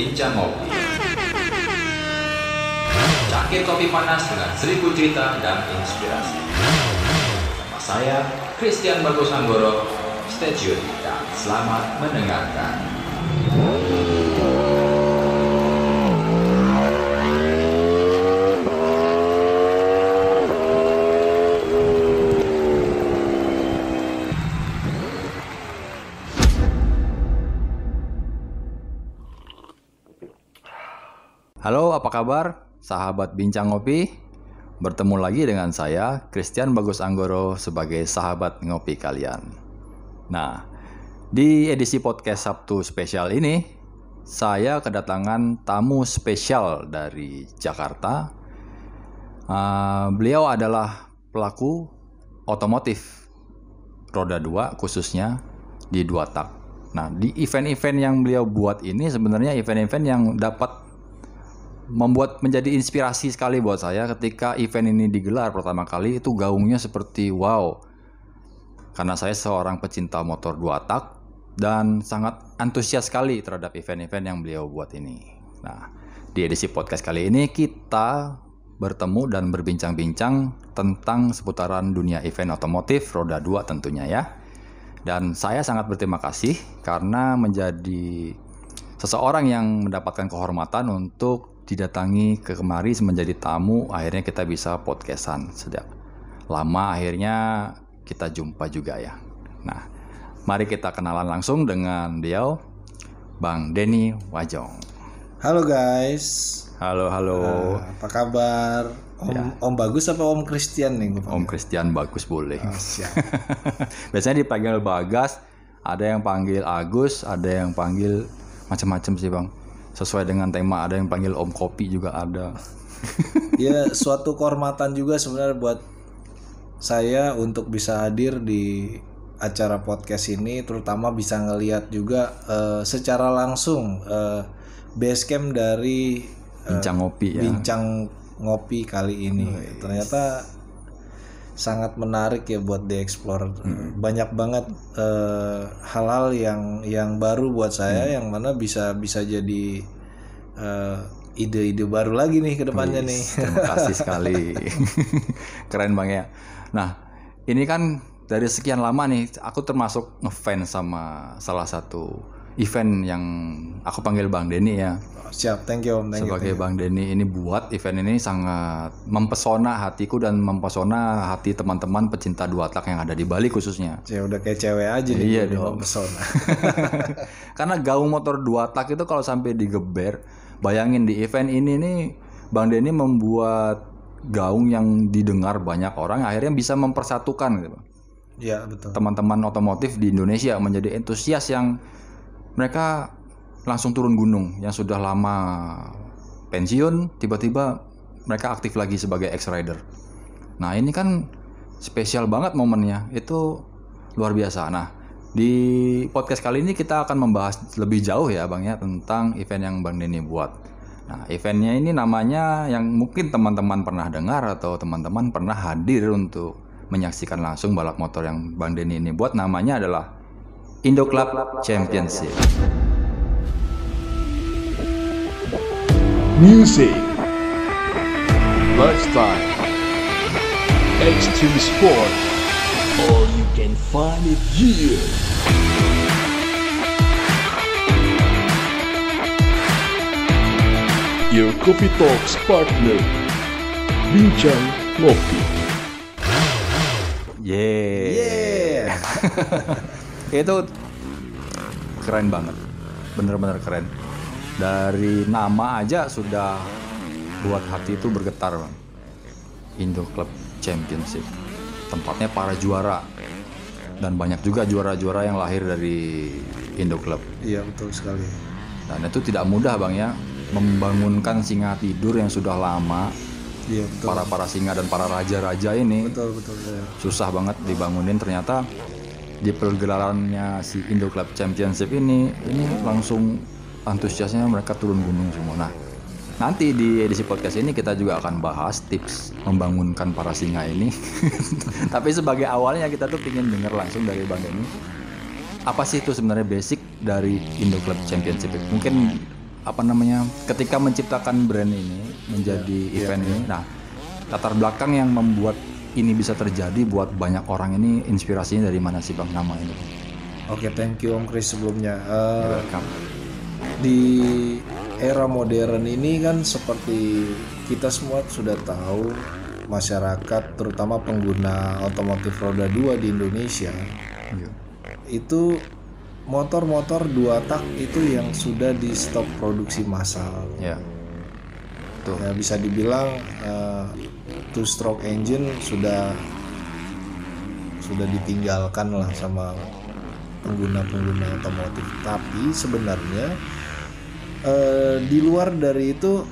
Bincang Ngopi. Cangkir kopi panas dengan 1000 cerita dan inspirasi. Sama saya, Christian Bagus Anggoro. Stay tune dan selamat mendengarkan. Halo, apa kabar? Sahabat Bincang Ngopi. Bertemu lagi dengan saya, Christian Bagus Anggoro, sebagai sahabat ngopi kalian. Nah, di edisi podcast Sabtu spesial ini, saya kedatangan tamu spesial dari Jakarta. Beliau adalah pelaku otomotif roda 2, khususnya di 2 tak. Nah, di event-event yang beliau buat ini sebenarnya event-event yang dapat membuat menjadi inspirasi sekali buat saya. Ketika event ini digelar pertama kali, itu gaungnya seperti wow. Karena saya seorang pecinta motor 2 tak dan sangat antusias sekali terhadap event-event yang beliau buat ini. Nah, di edisi podcast kali ini kita bertemu dan berbincang-bincang tentang seputaran dunia event otomotif roda 2 tentunya ya. Dan saya sangat berterima kasih karena menjadi seseorang yang mendapatkan kehormatan untuk didatangi ke kemari menjadi tamu. Akhirnya kita bisa podcastan. Sejak lama akhirnya kita jumpa juga ya. Nah, mari kita kenalan langsung dengan beliau, Bang Denny Wajong. Halo guys. Halo. Apa kabar? Om Bagus apa Om Christian nih? Om Christian Bagus boleh. Siap. Biasanya dipanggil Bagas, ada yang panggil Agus, ada yang panggil macam-macam sih Bang. Sesuai dengan tema, ada yang panggil Om Kopi juga ada. Ya, suatu kehormatan juga sebenarnya buat saya untuk bisa hadir di acara podcast ini, terutama bisa ngelihat juga secara langsung base camp dari Bincang Ngopi ya. Bincang Ngopi kali ini. Ternyata sangat menarik ya buat dieksplor. Banyak banget hal-hal yang baru buat saya, yang mana bisa jadi ide-ide baru lagi nih ke depannya nih. Terima kasih sekali. Keren Bang ya. Nah, ini kan dari sekian lama nih aku termasuk ngefans sama salah satu event yang aku panggil Bang Denny ya. Siap, thank you Om. Sebagai Bang Denny ini buat event ini sangat mempesona hatiku dan mempesona hati teman-teman pecinta 2 tak yang ada di Bali khususnya. Ya udah kayak cewek aja nih. Iya dong. Mempesona. Karena gaung motor 2 tak itu kalau sampai digeber, bayangin di event ini nih Bang Denny membuat gaung yang didengar banyak orang, akhirnya bisa mempersatukan gitu. Iya, betul. Teman-teman otomotif di Indonesia menjadi antusias yang mereka langsung turun gunung, yang sudah lama pensiun tiba-tiba mereka aktif lagi sebagai ex-rider. Nah, ini kan spesial banget momennya, itu luar biasa. Nah, di podcast kali ini kita akan membahas lebih jauh ya Bang ya tentang event yang Bang Denny buat. Nah, eventnya ini namanya yang mungkin teman-teman pernah dengar atau teman-teman pernah hadir untuk menyaksikan langsung balap motor yang Bang Denny ini buat, namanya adalah Indo Club Championship. Music, lifestyle, extreme sport, all you can find it here. Your Coffee Talks partner, Bincang Ngopi. Yeah. Itu keren banget, bener-bener keren. Dari nama aja sudah buat hati itu bergetar Bang. Indo Club Championship, tempatnya para juara dan banyak juga juara-juara yang lahir dari Indo Club. Iya, betul sekali. Dan itu tidak mudah Bang ya, membangunkan singa tidur yang sudah lama. Iya, betul. Para singa dan para raja-raja ini Betul ya. susah banget dibangunin. Ternyata di pergelarannya si Indo Club Championship ini langsung antusiasnya mereka turun gunung semua. Nah, nanti di edisi podcast ini kita juga akan bahas tips membangunkan para singa ini. Tapi sebagai awalnya kita tuh ingin dengar langsung dari Bang Denny, apa sih itu sebenarnya basic dari Indo Club Championship? Mungkin ketika menciptakan brand ini menjadi event ini, nah latar belakang yang membuat ini bisa terjadi buat banyak orang ini inspirasinya dari mana sih Bang nama ini? Oke, thank you Om Chris sebelumnya. Welcome. Di era modern ini kan seperti kita semua sudah tahu, masyarakat terutama pengguna otomotif roda 2 di Indonesia itu motor-motor 2 tak itu yang sudah di stop produksi massal. Ya. Tuh. Ya, bisa dibilang two stroke engine sudah ditinggalkan lah sama pengguna-pengguna otomotif. Tapi sebenarnya di luar dari itu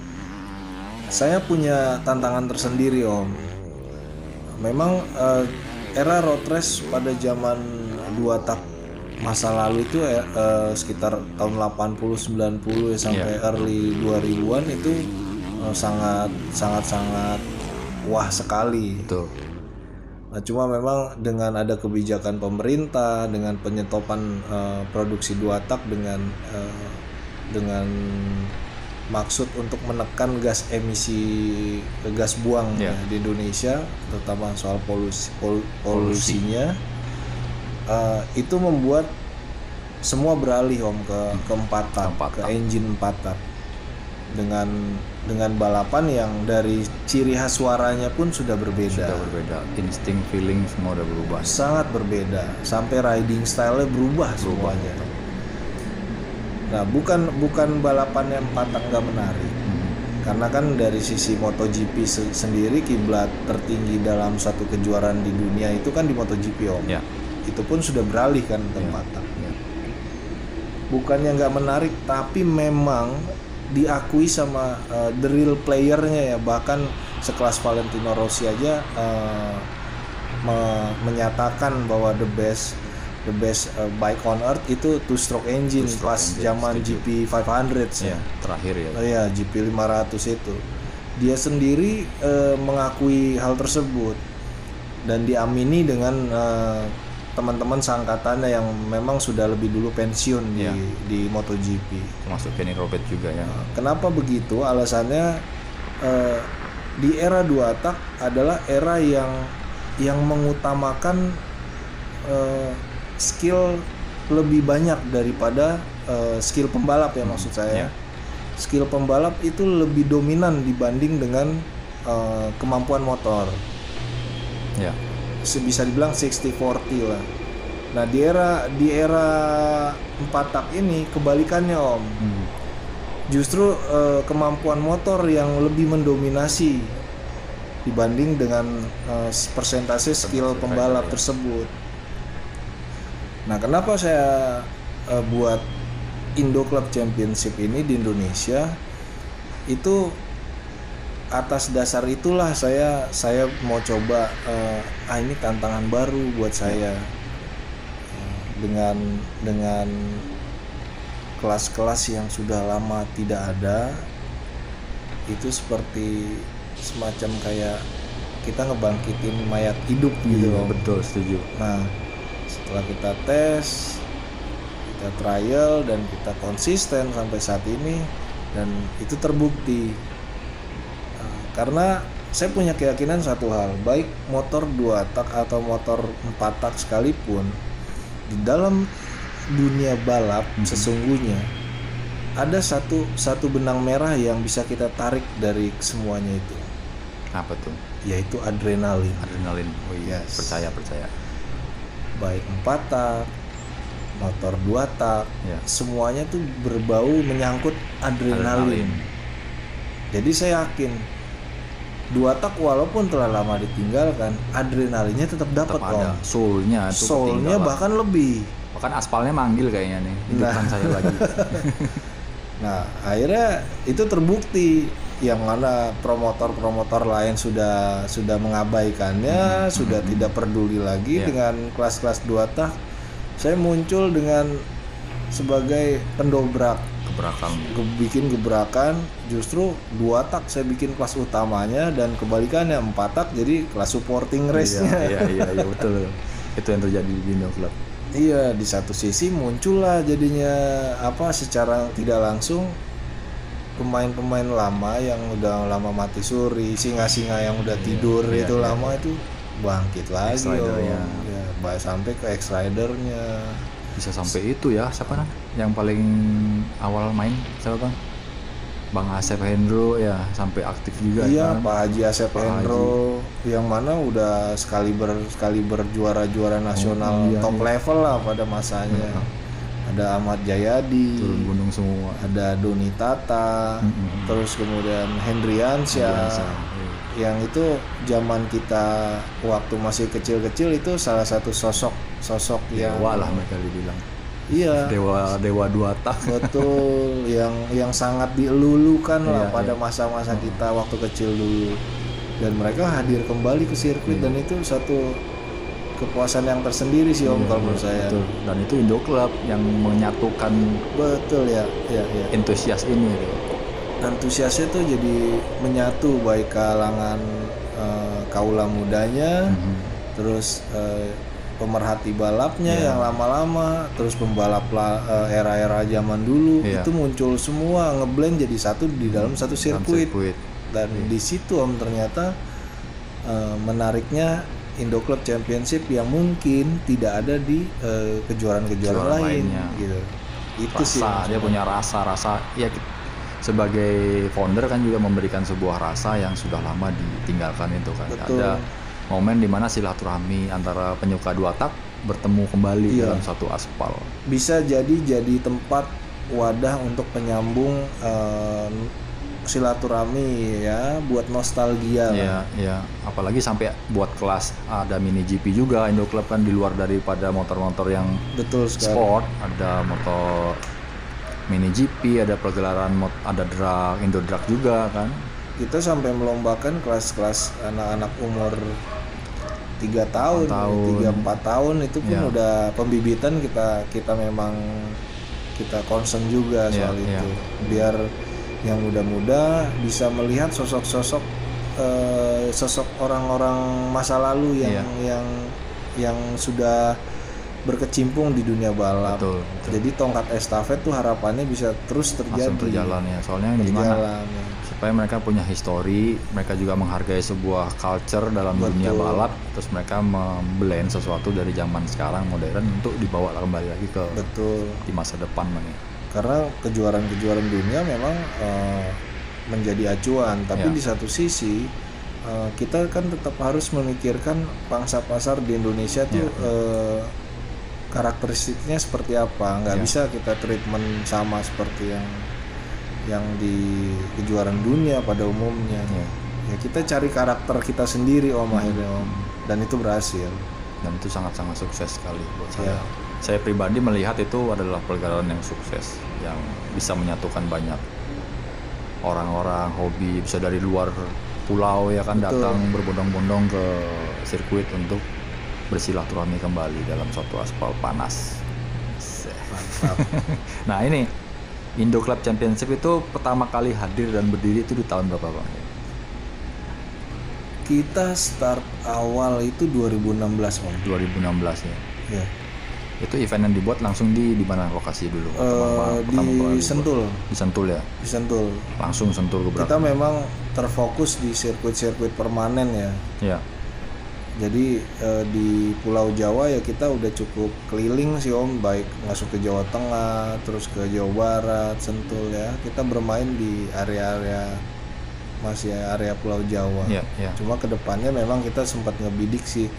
saya punya tantangan tersendiri Om. Memang era road race pada zaman 2 tak masa lalu itu sekitar tahun 80 90 sampai early 2000-an itu sangat wah sekali. Betul. Nah, cuma memang dengan ada kebijakan pemerintah dengan penyetopan produksi 2 tak dengan maksud untuk menekan gas buang di Indonesia, terutama soal polusinya, itu membuat semua beralih Om ke 4 tak, ke engine 4 tak dengan balapan yang dari ciri khas suaranya pun sudah berbeda. Insting, feeling semua udah berubah. Sangat berbeda, sampai riding style-nya berubah semuanya. Nah, bukan balapan yang 4 tak nggak menarik. Karena kan dari sisi MotoGP sendiri kiblat tertinggi dalam satu kejuaraan di dunia itu kan di MotoGP Om. Ya. Itu pun sudah beralih kan ke 4 tak. Bukannya nggak menarik, tapi memang diakui sama the real playernya ya, bahkan sekelas Valentino Rossi aja menyatakan bahwa the best bike on earth itu two stroke engine pas zaman GP 500 terakhir ya. Ya GP 500 itu dia sendiri mengakui hal tersebut dan diamini dengan teman-teman seangkatannya yang memang sudah lebih dulu pensiun di MotoGP, termasuk Kenny Roberts juga ya. Kenapa begitu? Alasannya di era 2 tak adalah era yang mengutamakan skill lebih banyak daripada skill pembalap ya, maksud saya. Skill pembalap itu lebih dominan dibanding dengan kemampuan motor. Ya. Bisa dibilang 60-40 lah. Nah, di era 4 tak ini kebalikannya Om. Justru kemampuan motor yang lebih mendominasi dibanding dengan persentase skill pembalap tersebut. Nah, kenapa saya buat Indo Club Championship ini di Indonesia? Itu atas dasar itulah saya mau coba ini tantangan baru buat saya dengan kelas-kelas yang sudah lama tidak ada. Itu seperti semacam kayak kita ngebangkitin mayat hidup gitu loh. Betul, setuju. Nah, setelah kita tes, kita trial dan kita konsisten sampai saat ini dan itu terbukti. Karena saya punya keyakinan satu hal, baik motor 2 tak atau motor 4 tak sekalipun, di dalam dunia balap sesungguhnya ada satu benang merah yang bisa kita tarik dari semuanya itu. Apa tuh? Yaitu adrenalin. Oh iya, yes. Percaya. Baik 4 tak, motor 2 tak, semuanya tuh berbau menyangkut adrenalin. Jadi saya yakin 2 tak walaupun telah lama ditinggalkan, adrenalinnya tetap dapat Om. Soulnya bahkan lebih. Bahkan aspalnya manggil kayaknya nih, hidupkan saya lagi. Nah, akhirnya itu terbukti, yang mana promotor lain sudah mengabaikannya, sudah tidak peduli lagi dengan kelas-kelas 2 tak. Saya muncul dengan sebagai pendobrak, bikin gebrakan. Justru 2 tak saya bikin kelas utamanya dan kebalikannya 4 tak jadi kelas supporting race-nya. Iya betul. Itu yang terjadi di Indo Club. Iya, di satu sisi muncullah jadinya secara tidak langsung pemain-pemain lama yang udah lama mati suri, singa-singa yang udah tidur iya, itu iya. lama itu bangkit lagi X-Rider-nya. ya, sampai ke X-Rider-nya. Bisa sampai itu ya, siapa kan yang paling awal main siapa Bang? Bang Asep Hendro ya, sampai aktif juga Iya, kan. Pak Haji Asep Pak Hendro yang mana udah sekali berjuara nasional iya, top iya. level lah pada masanya. Ada Ahmad Jayadi, Turun gunung semua. ada Doni Tata, terus kemudian Hendriansyah. Yang itu zaman kita waktu masih kecil-kecil itu salah satu sosok yang Dewa lah mereka dibilang. iya Dewa dua tak. betul yang sangat dielulukan lah Iya, pada masa-masa kita waktu kecil dulu, dan mereka hadir kembali ke sirkuit dan itu satu kepuasan yang tersendiri sih Om kalau menurut saya. Betul. Dan itu Indo Club yang menyatukan Betul ya. entusias ini gitu. Antusiasnya tuh jadi menyatu baik kalangan kaula mudanya, terus pemerhati balapnya yang lama-lama, terus pembalap era-era zaman dulu itu muncul semua ngeblend jadi satu di dalam satu sirkuit. Dan di situ Om ternyata menariknya Indo Club Championship yang mungkin tidak ada di kejuaraan-kejuaraan lain lainnya. gitu. Itu sih Dia punya rasa ya sebagai founder kan juga memberikan sebuah rasa yang sudah lama ditinggalkan itu kan. Betul. Ada momen dimana silaturahmi antara penyuka dua tak bertemu kembali dalam satu aspal. Bisa jadi tempat wadah untuk penyambung silaturahmi ya, buat nostalgia lah. Ya, apalagi sampai buat kelas ada mini GP juga Indo Club kan, di luar daripada motor-motor yang Betul sekali. sport, ada motor mini GP, ada pergelaran ada drag, Indo drag juga kan. Kita sampai melombakan kelas-kelas anak-anak umur 3 tahun, 3-4 tahun itu pun udah pembibitan kita memang kita concern juga soal itu. Biar yang muda-muda bisa melihat sosok orang-orang masa lalu yang sudah berkecimpung di dunia balap. Betul. Jadi tongkat estafet tuh harapannya bisa terus terjadi. Langsung berjalan ya. Soalnya gimana? Supaya mereka punya histori, mereka juga menghargai sebuah culture dalam dunia balap, terus mereka memblend sesuatu dari zaman sekarang modern untuk dibawa kembali lagi ke di masa depan nih. Karena kejuaraan-kejuaraan dunia memang menjadi acuan, tapi di satu sisi kita kan tetap harus memikirkan pangsa pasar di Indonesia tuh karakteristiknya seperti apa. Nggak bisa kita treatment sama seperti yang di kejuaraan dunia pada umumnya. Ya kita cari karakter kita sendiri Om akhirnya Om, dan itu berhasil. Dan itu sangat-sangat sukses sekali buat saya. Saya pribadi melihat itu adalah pergerakan yang sukses, yang bisa menyatukan banyak orang-orang hobi, bisa dari luar pulau ya kan, datang berbondong-bondong ke sirkuit untuk bersilaturahmi kembali dalam suatu aspal panas. Mantap. Nah ini Indo Club Championship itu pertama kali hadir dan berdiri itu di tahun berapa Bang? Kita start awal itu 2016 Om. 2016 ya. Ya. Itu event yang dibuat langsung di mana lokasi dulu? Di Sentul. Di Sentul ya. Di Sentul. Langsung Sentul ke belakang. Kita memang terfokus di sirkuit-sirkuit permanen ya. Ya. Jadi di Pulau Jawa ya kita udah cukup keliling sih Om, baik masuk ke Jawa Tengah, terus ke Jawa Barat, Sentul ya. Kita bermain di area-area masih area Pulau Jawa. Cuma kedepannya memang kita sempat ngebidik sih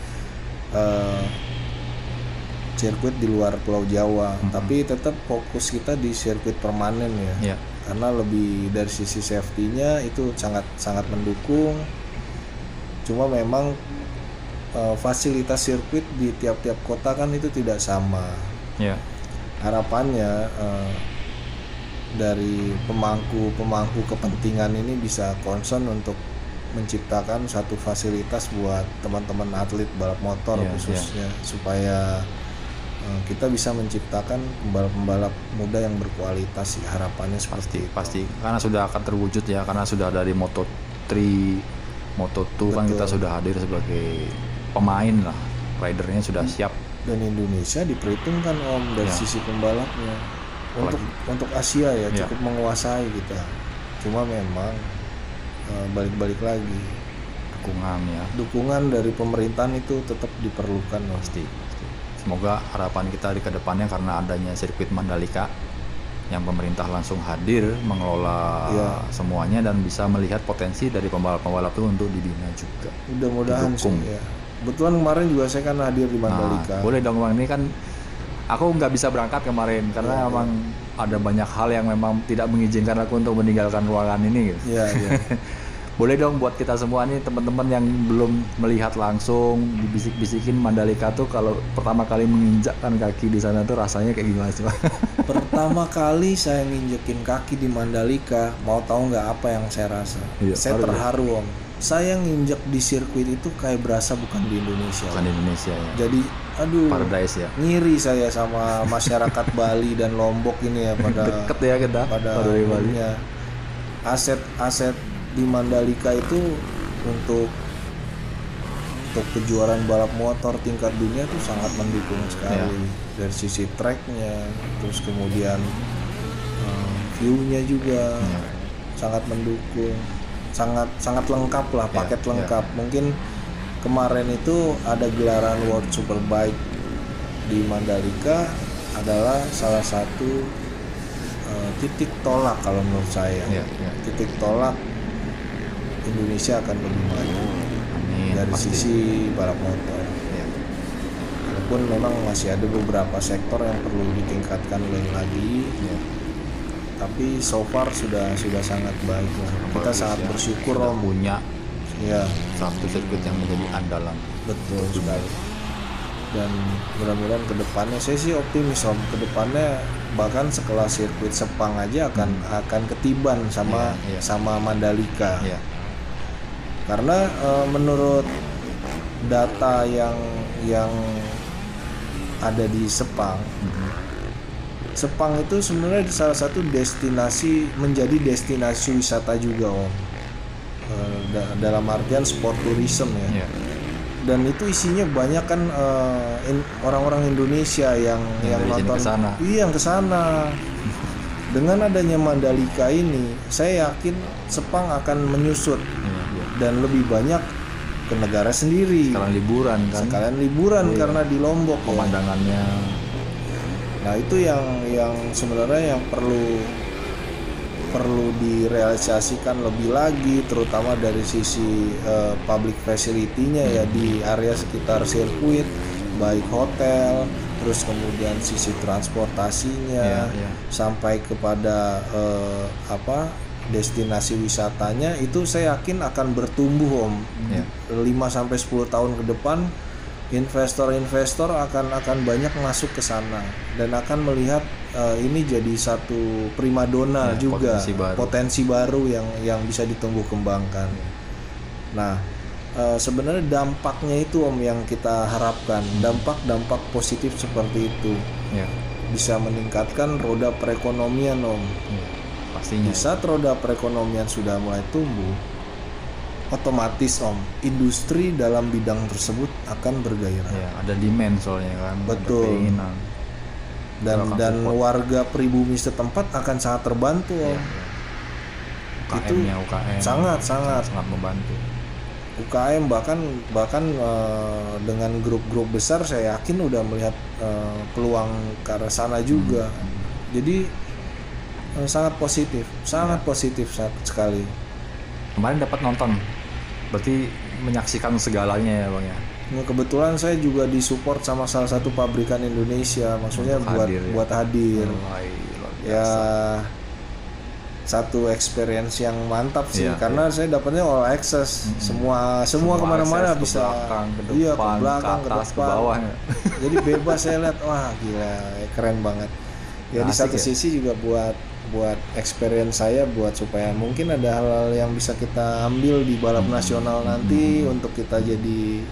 sirkuit di luar Pulau Jawa, tapi tetap fokus kita di sirkuit permanen ya. Karena lebih dari sisi safety-nya itu sangat mendukung. Cuma memang fasilitas sirkuit di tiap-tiap kota kan itu tidak sama. Harapannya dari pemangku kepentingan ini bisa concern untuk menciptakan satu fasilitas buat teman-teman atlet balap motor khususnya, supaya kita bisa menciptakan pembalap-pembalap muda yang berkualitas sih, harapannya seperti itu. Pasti karena sudah akan terwujud ya, karena sudah dari Moto3, Moto2 kan kita sudah hadir sebagai pemain lah, ridernya sudah siap. Dan Indonesia diperhitungkan Om dari sisi pembalapnya. Untuk Asia ya cukup menguasai kita. Cuma memang balik-balik lagi dukungan dari pemerintahan itu tetap diperlukan pasti. Semoga harapan kita di kedepannya karena adanya sirkuit Mandalika yang pemerintah langsung hadir mengelola semuanya dan bisa melihat potensi dari pembalap-pembalap itu untuk dibina juga. Mudah-mudahan sih ya. Kebetulan kemarin juga saya kan hadir di Mandalika. Boleh dong Bang, ini kan aku nggak bisa berangkat kemarin karena memang ada banyak hal yang memang tidak mengizinkan aku untuk meninggalkan ruangan ini gitu. Iya. Boleh dong buat kita semua nih teman-teman yang belum melihat langsung dibisik-bisikin Mandalika tuh kalau pertama kali menginjakkan kaki di sana tuh rasanya kayak gimana sih Pak? Pertama kali saya nginjekin kaki di Mandalika, mau tahu nggak apa yang saya rasa? Saya terharu Om. Saya nginjek di sirkuit itu kayak berasa bukan di Indonesia. Bukan di Indonesia ya. Jadi aduh, paradise ya. Ngiri saya sama masyarakat Bali dan Lombok ini ya pada deket ya kita pada Bali. Aset di Mandalika itu untuk kejuaraan balap motor tingkat dunia itu sangat mendukung sekali dari sisi tracknya, terus kemudian view-nya juga sangat mendukung, sangat lengkap lah, paket lengkap. Mungkin kemarin itu ada gelaran World Superbike di Mandalika adalah salah satu titik tolak kalau menurut saya. Titik tolak Indonesia akan lebih maju dari pasti. Sisi balap motor. Walaupun memang masih ada beberapa sektor yang perlu ditingkatkan lagi. Tapi so far sudah sangat baik lah. Kita sangat bersyukur Om punya satu sirkuit yang menjadi andalan. Betul sekali. Dan mudah-mudahan kedepannya saya sih optimis Om, kedepannya bahkan sekelas sirkuit Sepang aja akan ketiban sama Mandalika. Karena menurut data yang ada di Sepang, Sepang itu sebenarnya salah satu menjadi destinasi wisata juga Om. Dalam artian sport tourism ya. Dan itu isinya banyak kan orang-orang Indonesia yang nonton, yang kesana. Dengan adanya Mandalika ini, saya yakin Sepang akan menyusut dan lebih banyak ke negara sendiri. Sekalian liburan karena di Lombok pemandangannya. Nah itu yang sebenarnya yang perlu direalisasikan lebih lagi, terutama dari sisi public facility-nya ya di area sekitar sirkuit, baik hotel, terus kemudian sisi transportasinya sampai kepada destinasi wisatanya itu saya yakin akan bertumbuh Om. 5-10 tahun ke depan investor-investor akan banyak masuk ke sana dan akan melihat ini jadi satu primadona juga, potensi baru yang bisa ditumbuh kembangkan. Nah, sebenarnya dampaknya itu Om yang kita harapkan, dampak positif seperti itu bisa meningkatkan roda perekonomian Om. Pastinya. Di saat roda perekonomian sudah mulai tumbuh, otomatis Om, industri dalam bidang tersebut akan bergairah. Ada demand soalnya kan. Betul. Dan warga pribumi setempat akan sangat terbantu Om. UKM sangat membantu. UKM bahkan dengan grup-grup besar saya yakin udah melihat peluang ke arah sana juga. Jadi sangat positif sekali. Kemarin dapat nonton, berarti menyaksikan segalanya ya Bang ya. Kebetulan saya juga disupport sama salah satu pabrikan Indonesia, maksudnya buat hadir. Ya satu experience yang mantap sih, karena saya dapatnya all access, semua kemana-mana bisa, ke belakang, ke atas, ke bawah. Jadi bebas saya lihat, wah gila, keren banget. Ya di satu sisi juga buat experience saya, buat supaya mungkin ada hal-hal yang bisa kita ambil di balap nasional nanti untuk kita jadi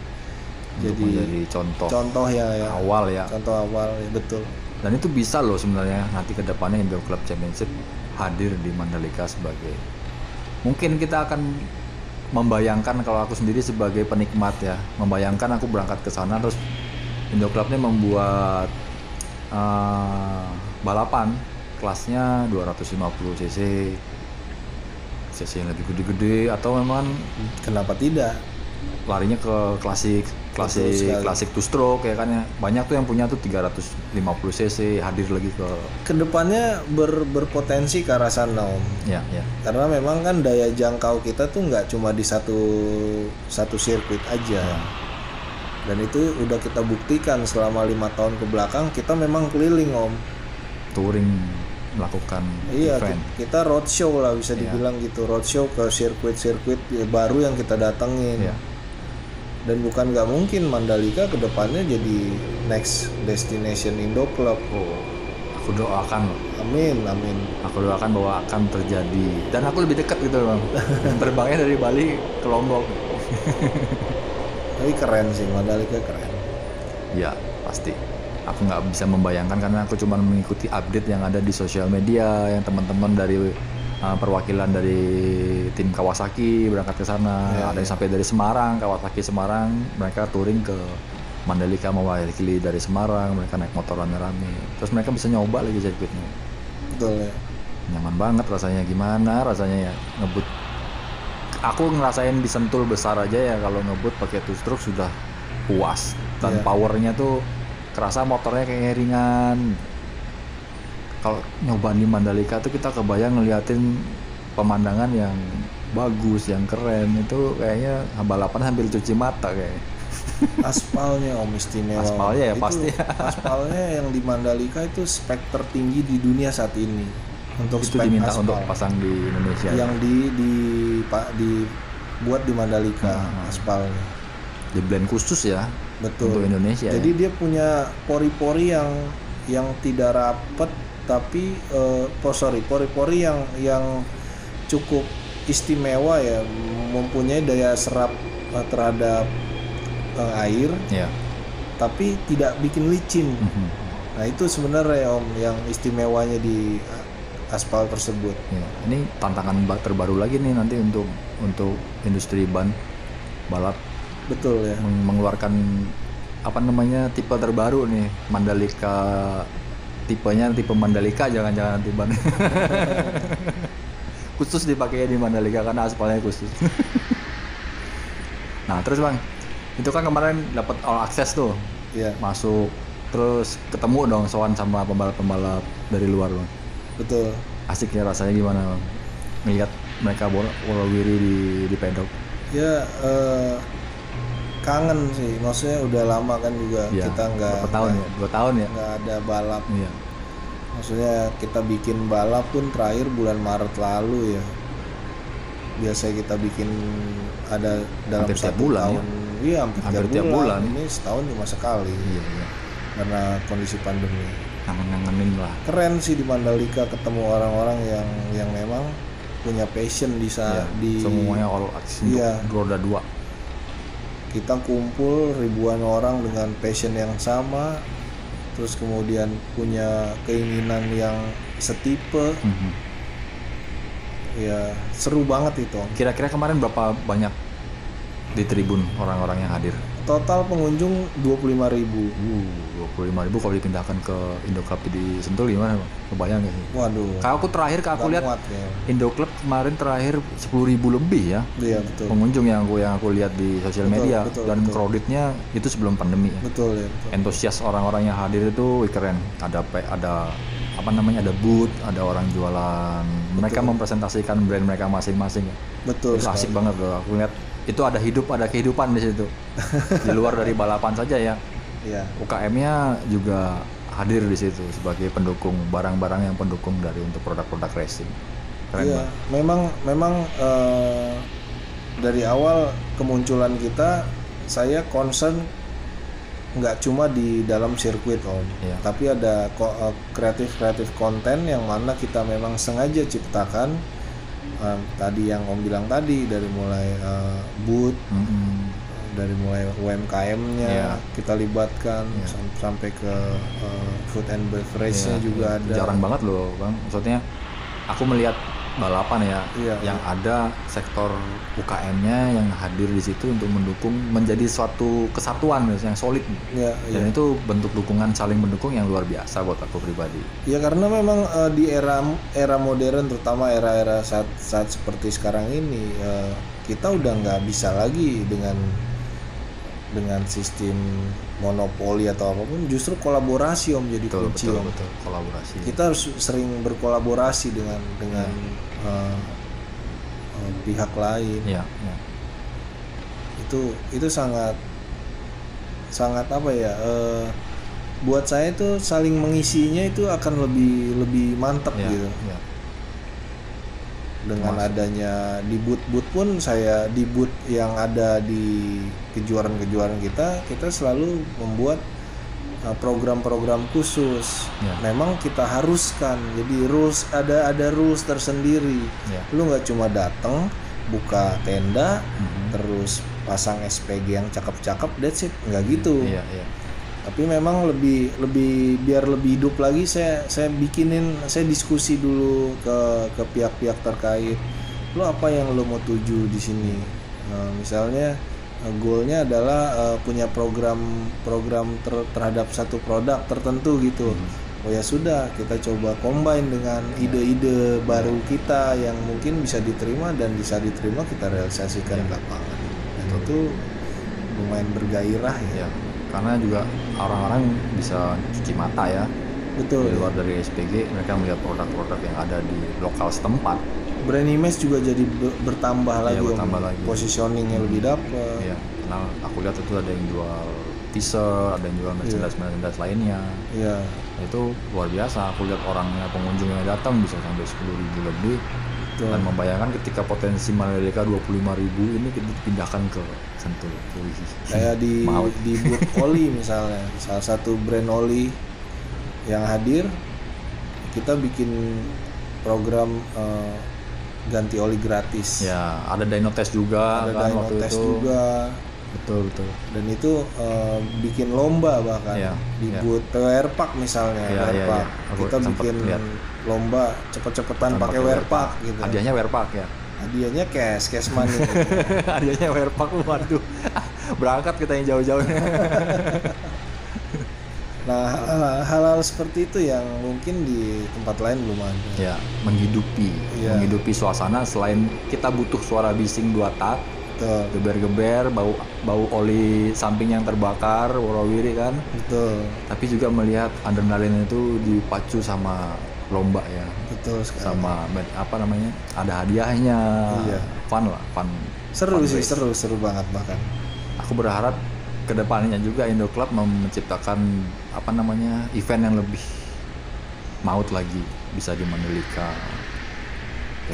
contoh ya awal ya. Contoh awal ya, betul. Dan itu bisa loh sebenarnya nanti kedepannya Indo Club Championship hadir di Mandalika sebagai, mungkin kita akan membayangkan, kalau aku sendiri sebagai penikmat ya, membayangkan aku berangkat ke sana terus Indo Clubnya membuat balapan kelasnya 250 cc CC yang lebih gede-gede, atau memang Kenapa tidak? larinya ke klasik two stroke ya kan ya. Banyak tuh yang punya tuh 350 cc hadir lagi ke Kedepannya berpotensi ke arah sana Om. ya. Karena memang kan daya jangkau kita tuh nggak cuma di satu sirkuit aja. Dan itu udah kita buktikan selama 5 tahun ke belakang, kita memang keliling Om. touring melakukan Iya, event. kita roadshow lah bisa dibilang gitu, roadshow ke sirkuit-sirkuit baru yang kita datengin. Iya. Dan bukan nggak mungkin Mandalika kedepannya jadi next destination Indo Club. Aku doakan loh. Amin. Aku doakan bahwa akan terjadi, dan aku lebih dekat gitu Bang. Terbangnya dari Bali ke Lombok. Tapi keren sih, Mandalika keren. Ya pasti. Aku nggak bisa membayangkan karena aku cuma mengikuti update yang ada di sosial media, yang teman-teman dari perwakilan dari tim Kawasaki berangkat ke sana. Ada yang sampai dari Semarang, Kawasaki Semarang, mereka touring ke Mandalika mewakili dari Semarang. Mereka naik motor rame-rame, terus mereka bisa nyoba lagi sirkuitnya. Betul ya. Nyaman banget rasanya. Gimana rasanya ya ngebut? Aku ngerasain di Sentul besar aja ya, kalau ngebut pakai two stroke sudah puas, dan powernya tuh kerasa, motornya kayak ringan. Kalau nyoba di Mandalika tuh kita kebayang ngeliatin pemandangan yang bagus, yang keren. Itu kayaknya balapan sambil cuci mata kayaknya. Aspalnya Om istimewa. Aspalnya ya Itu pasti. Aspalnya yang di Mandalika itu spek tertinggi di dunia saat ini. Untuk Itu spek diminta aspal untuk pasang di Indonesia. yang dibuat di Mandalika aspalnya. Di blend khusus ya. Betul. Untuk Indonesia. Jadi ya. dia punya pori-pori yang tidak rapet, tapi pori-pori yang cukup istimewa ya, mempunyai daya serap terhadap air, tapi tidak bikin licin. Nah itu sebenarnya Om yang istimewanya di aspal tersebut. Ya, ini tantangan terbaru lagi nih nanti untuk industri ban balap. Betul ya. Mengeluarkan tipe terbaru nih, Mandalika, tipenya tipe Mandalika, jangan nanti ban khusus dipakai di Mandalika karena aspalnya khusus. Nah terus Bang, itu kan kemarin dapat all access tuh, masuk, terus ketemu dong sowan sama pembalap dari luar Bang. Betul. Asik ya rasanya, gimana Bang melihat mereka wolowiri di pedok? Ya kangen sih, maksudnya udah lama kan juga kita nggak 2 tahun ya nggak ada balap. Maksudnya kita bikin balap pun terakhir bulan Maret lalu ya. Biasanya kita bikin ada dalam hampir 1 bulan tahun. Iya, hampir tiap bulan. Ini setahun cuma sekali. Karena kondisi pandemi. Ngangenin lah. Keren sih di Mandalika ketemu orang-orang yang memang punya passion di semuanya all access untuk roda 2. Kita kumpul ribuan orang dengan passion yang sama, terus kemudian punya keinginan yang setipe. Ya seru banget itu. Kira-kira kemarin berapa banyak di tribun orang-orang yang hadir? Total pengunjung 25.000. 25.000 kalau dipindahkan ke Indo Club di Sentul gimana Bang? Kebayang gak sih? Waduh. Kalau aku lihat Indo Club kemarin terakhir 10.000 lebih ya. Iya betul. Pengunjung yang aku lihat di sosial media, dan crowdednya itu sebelum pandemi ya. Betul ya. Betul. Antusias orang-orang yang hadir itu keren. Ada ada booth, ada orang jualan. Mereka mempresentasikan brand mereka masing-masing ya. Betul. Itu asik banget loh. Aku lihat itu ada kehidupan di situ. Di luar dari balapan saja ya. Iya. UKM-nya juga hadir di situ sebagai pendukung, barang-barang yang pendukung untuk produk-produk racing. Keren banget. Memang dari awal kemunculan kita, saya concern nggak cuma di dalam sirkuit Om, tapi ada kreatif konten yang mana kita memang sengaja ciptakan. Tadi yang Om bilang tadi, dari mulai booth, dari mulai UMKM-nya kita libatkan, sampai ke food and beverage-nya juga ada. Jarang banget loh Bang, maksudnya aku melihat balapan ya, Iya, yang ada sektor UKM-nya yang hadir di situ untuk mendukung menjadi suatu kesatuan yang solid. Iya, Dan iya. itu bentuk dukungan saling mendukung yang luar biasa buat aku pribadi. Ya karena memang di era modern, terutama era-era saat seperti sekarang ini, kita udah nggak bisa lagi dengan sistem monopoli atau apapun, justru kolaborasi jadi Betul, kunci betul, Om. betul, kolaborasi. Kita harus sering berkolaborasi dengan eh, pihak lain. Iya, iya. Itu sangat apa ya? Buat saya itu saling mengisinya itu akan lebih mantap Iya, gitu. iya. Dengan adanya di booth pun, saya di booth yang ada di kejuaraan-kejuaraan kita selalu membuat program-program khusus. Ya. Memang kita haruskan, jadi rules ada rules tersendiri. Ya. Lu nggak cuma datang buka tenda terus pasang SPG yang cakep-cakep, that's it, nggak gitu. Iya, iya. Tapi memang lebih biar lebih hidup lagi, saya diskusi dulu ke pihak-pihak terkait. Lo apa yang lo mau tuju di sini? Misalnya goalnya adalah punya program terhadap satu produk tertentu gitu. Oh ya sudah, kita coba combine dengan ide-ide baru kita yang mungkin bisa diterima, dan bisa diterima kita realisasikan di lapangan. Dan itu lumayan bergairah ya. Ya, karena juga orang-orang bisa cuci mata ya. Betul. Di luar dari SPG, mereka melihat produk-produk yang ada di lokal setempat. Brand image juga jadi bertambah lagi, bertambah lagi. Positioningnya lebih dapet. Iya, karena aku lihat itu ada yang jual t-shirt, ada yang jual merchandise lainnya. Iya. Itu luar biasa. Aku lihat orangnya, pengunjung yang datang bisa sampai 10.000 lebih. Betul. Dan membayangkan ketika potensi Mandalika 25.000 ini kita pindahkan ke Sentul. Kayak di booth oli misalnya, salah satu brand oli yang hadir, kita bikin program ganti oli gratis. Ya, ada dyno test juga Ada kan dyno waktu test itu. juga. Betul. Dan itu bikin lomba bahkan Iya, di iya. booth WR Park misalnya. Iya, WR iya, Park. iya. Aku Kita sempet bikin lihat. lomba cepet-cepetan pakai WR Park gitu. Hadiahnya WR Park ya. Hadiahnya cash money. Hadiahnya WR Park, waduh. Berangkat kita yang jauh-jauh. Nah, hal-hal seperti itu yang mungkin di tempat lain belum ada. Ya, menghidupi, Iya. menghidupi suasana. Selain kita butuh suara bising 2 tak, Betul. geber-geber, bau oli samping yang terbakar, warawiri kan. Betul. Tapi juga melihat adrenalin itu dipacu sama lomba ya, Betul sekali. sama apa namanya, ada hadiahnya. Iya. Fun lah, fun. Seru fun sih, race. seru banget bahkan. Aku berharap kedepannya juga Indo Club menciptakan apa namanya, event yang lebih maut lagi bisa di Mandalika.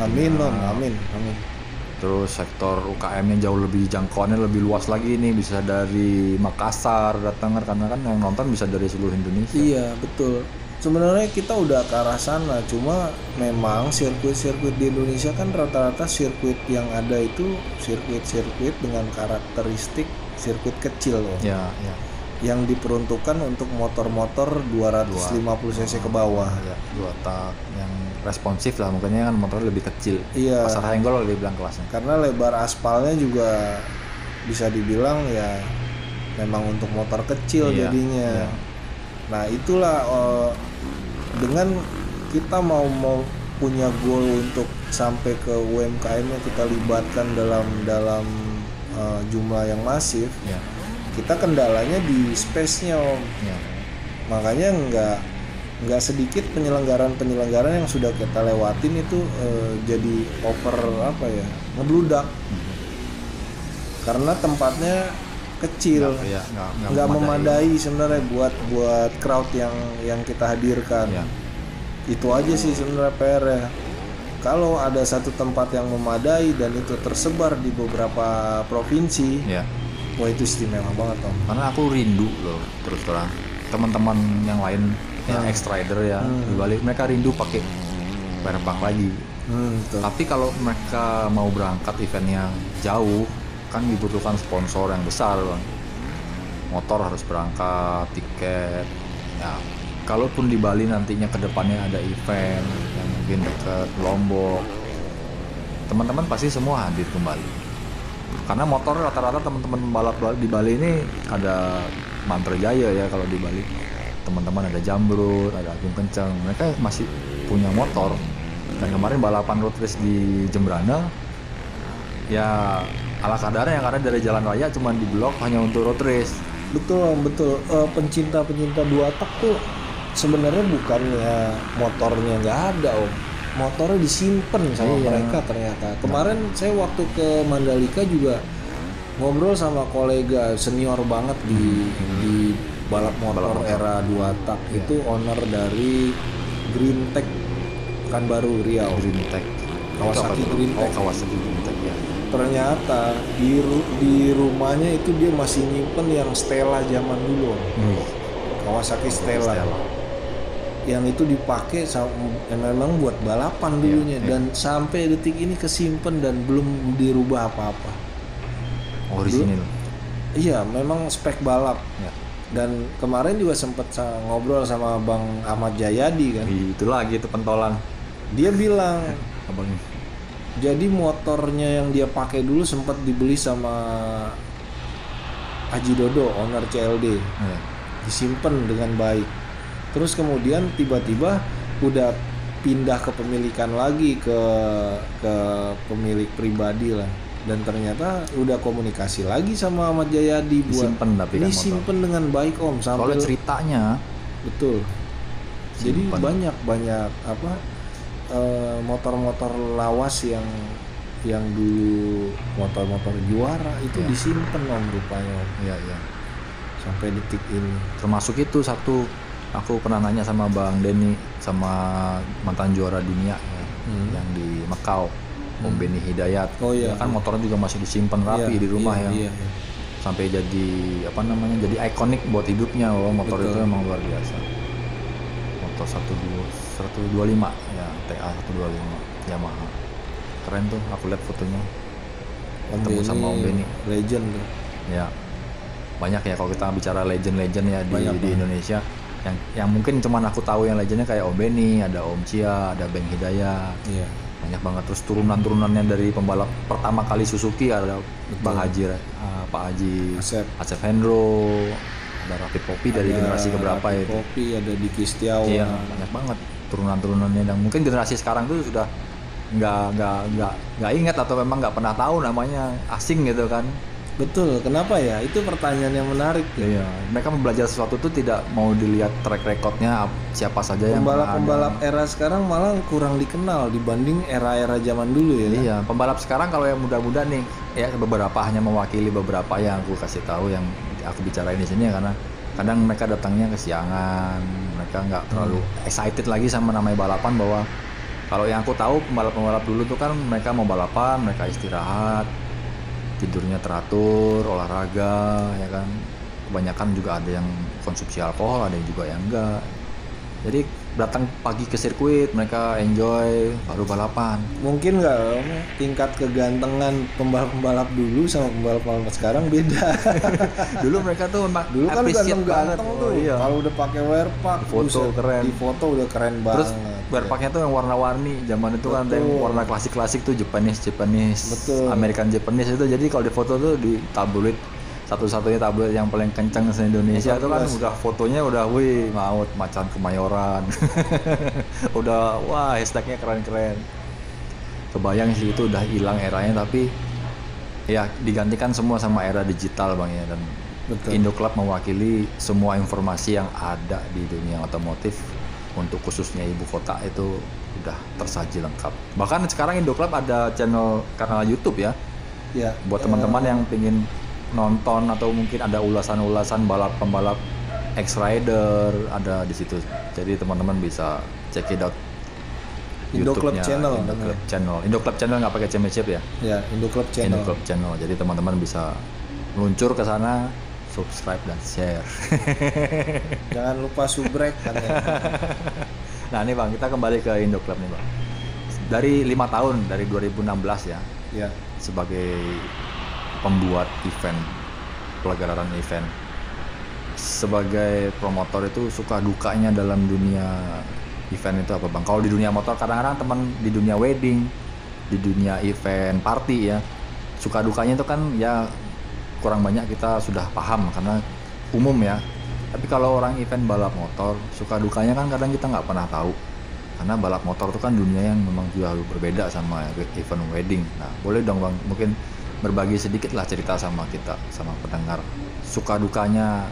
Amin, Om. Amin. Terus sektor UKM-nya jauh lebih jangkauannya lebih luas lagi nih, bisa dari Makassar datang, karena kan yang nonton bisa dari seluruh Indonesia. Iya, betul. Sebenarnya kita udah ke arah sana, cuma memang sirkuit-sirkuit di Indonesia kan rata-rata sirkuit yang ada itu sirkuit-sirkuit dengan karakteristik sirkuit kecil loh. Ya. Yang diperuntukkan untuk motor-motor 250 cc ke bawah. Ya, 2 tak yang responsif lah, makanya kan motornya lebih kecil. Iya. Pasar Henggol dia bilang kelasnya. Karena lebar aspalnya juga bisa dibilang ya memang untuk motor kecil Iya, jadinya. iya. Nah itulah dengan kita mau punya goal untuk sampai ke UMKM yang kita libatkan dalam jumlah yang masif. Ya. Kita kendalanya di space-nya, Om. Ya. Makanya nggak sedikit penyelenggaran yang sudah kita lewatin itu jadi ngebludak karena tempatnya kecil, nggak memadai sebenarnya buat crowd yang kita hadirkan. Ya. Itu aja sih sebenarnya PR ya. Kalau ada satu tempat yang memadai dan itu tersebar di beberapa provinsi, Ya. wah itu istimewa banget, Om. Karena aku rindu loh, terus terang teman-teman yang lain yang ex-rider ya di Bali, mereka rindu pakai perbang lagi. Betul. Tapi kalau mereka mau berangkat event yang jauh, kan dibutuhkan sponsor yang besar, Bang. Motor harus berangkat, tiket. Ya, kalaupun di Bali nantinya kedepannya ada event yang mungkin dekat Lombok, teman-teman pasti semua hadir kembali. Karena motor rata-rata teman-teman balap di Bali ini ada Mantra Jaya ya kalau di Bali. Teman-teman ada Jambrut, ada Agung Kencang, mereka masih punya motor. Dan kemarin balapan road race di Jembrana, ya ala kadarnya yang ada dari jalan raya cuma di blok hanya untuk road race. Betul. Pencinta-pencinta dua tak tuh sebenarnya bukannya motornya nggak ada, Om. Motornya disimpan sama mereka ternyata. Kemarin saya waktu ke Mandalika juga ngobrol sama kolega senior banget di balap motor era 2 tak. Itu owner dari Green Tech Pekanbaru Riau. Green Tech. Kawasaki Green Tech. Oh, Kawasaki Green Tech ya. Ternyata di rumahnya itu dia masih nyimpen yang Stella zaman dulu. Kawasaki Stella. Yang itu dipakai memang buat balapan dulunya, dan sampai detik ini kesimpan dan belum dirubah apa-apa. Orisinil. Iya, memang spek balap. Ya. Dan kemarin juga sempat ngobrol sama Bang Ahmad Jayadi kan. Itu lagi itu pentolan. Dia bilang, Abang. jadi motornya yang dia pakai dulu sempat dibeli sama Haji Dodo, owner CLD. Ya. Disimpan dengan baik. Terus kemudian tiba-tiba udah pindah kepemilikan lagi ke pemilik pribadi lah, dan ternyata udah komunikasi lagi sama Ahmad Jayadi buat disimpan dengan baik, Om, sampai kalau ceritanya betul. Jadi banyak motor-motor lawas yang dulu motor-motor juara itu disimpan, Om, rupanya. Iya. Sampai detik ini. Termasuk itu satu, aku pernah nanya sama Bang Denny, sama mantan juara dunia yang di Macau, Om Benny Hidayat. Oh iya. Ya kan motornya juga masih disimpan rapi di rumah ya. Sampai jadi jadi ikonik buat hidupnya. Motor itu memang luar biasa. Motor 125 ya, TA 125 Yamaha. Keren tuh, aku lihat fotonya. Ketemu sama Om Benny. Legend tuh. Ya. Banyak ya kalau kita bicara legend-legend ya di Indonesia. Yang mungkin cuman aku tahu yang legendnya kayak Om Benny, ada Om Cia, ada Beng Hidayat. Iya. Banyak banget. Terus turunan-turunannya dari pembalap pertama kali Suzuki ada Pak Haji Asep Hendro, ada Rafi Popi dari generasi keberapa ya? Popi, ada Diki Setiawan. Iya, banyak banget turunan-turunannya, dan mungkin generasi sekarang tuh sudah nggak ingat atau memang nggak pernah tahu namanya, asing gitu kan. Betul, kenapa ya? Itu pertanyaan yang menarik. Iya, mereka belajar sesuatu itu tidak mau dilihat track recordnya siapa saja yang pembalap era sekarang malah kurang dikenal dibanding era-era zaman dulu ya. Iya, pembalap sekarang kalau yang muda-muda nih, ya beberapa hanya mewakili beberapa yang aku kasih tahu, yang aku bicarain di sini ya, karena kadang mereka datangnya kesiangan, mereka nggak terlalu excited lagi sama namanya balapan. Bahwa kalau yang aku tahu pembalap-pembalap dulu tuh kan mereka mau balapan, mereka istirahat, tidurnya teratur, olahraga, ya kan. Kebanyakan juga ada yang konsumsi alkohol, ada yang juga yang enggak. Jadi datang pagi ke sirkuit, mereka enjoy, baru balapan. Mungkin nggak tingkat kegantengan pembalap-pembalap dulu sama pembalap-pembalap sekarang beda. Dulu mereka tuh memang dulu kan ganteng-ganteng tuh. Iya. Kalau udah pakai wearpack, keren. Di foto udah keren banget. Terus wearpacknya tuh yang warna-warni. Zaman itu kan ada yang warna klasik-klasik tuh, Japanese, betul. American Japanese itu. Jadi kalau di foto tuh di tabloid, satu-satunya tabloid yang paling kencang di Indonesia itu kan udah fotonya udah maut macan Kemayoran. Udah hashtagnya keren-keren. Kebayang sih itu udah hilang eranya, tapi ya digantikan semua sama era digital, Bang ya. Dan Indo Club mewakili semua informasi yang ada di dunia otomotif untuk khususnya ibu kota itu udah tersaji lengkap. Bahkan sekarang Indo Club ada kanal YouTube ya. Ya. Buat teman-teman yang pengen nonton atau mungkin ada ulasan-ulasan pembalap X-Rider ada di situ. Jadi teman-teman bisa check it out. Indo Club Channel. Indo Club Channel nggak pakai championship ya? Ya, Indo Club Channel. Indo Club Channel. Jadi teman-teman bisa meluncur ke sana, subscribe dan share. Jangan lupa subrek kan ya. Nah ini Bang, kita kembali ke Indo Club nih Bang. Dari 5 tahun, dari 2016 ya. Ya. Sebagai pembuat event, pelagararan event, sebagai promotor itu suka dukanya dalam dunia event itu apa Bang? Kalau di dunia motor kadang-kadang teman di dunia wedding, di dunia event party ya, suka dukanya itu kan ya kurang banyak kita sudah paham karena umum ya. Tapi kalau orang event balap motor, suka dukanya kan kadang kita nggak pernah tahu. Karena balap motor itu kan dunia yang memang jauh berbeda sama event wedding. Nah, boleh dong Bang mungkin berbagi sedikit lah cerita sama kita, sama pendengar. Suka dukanya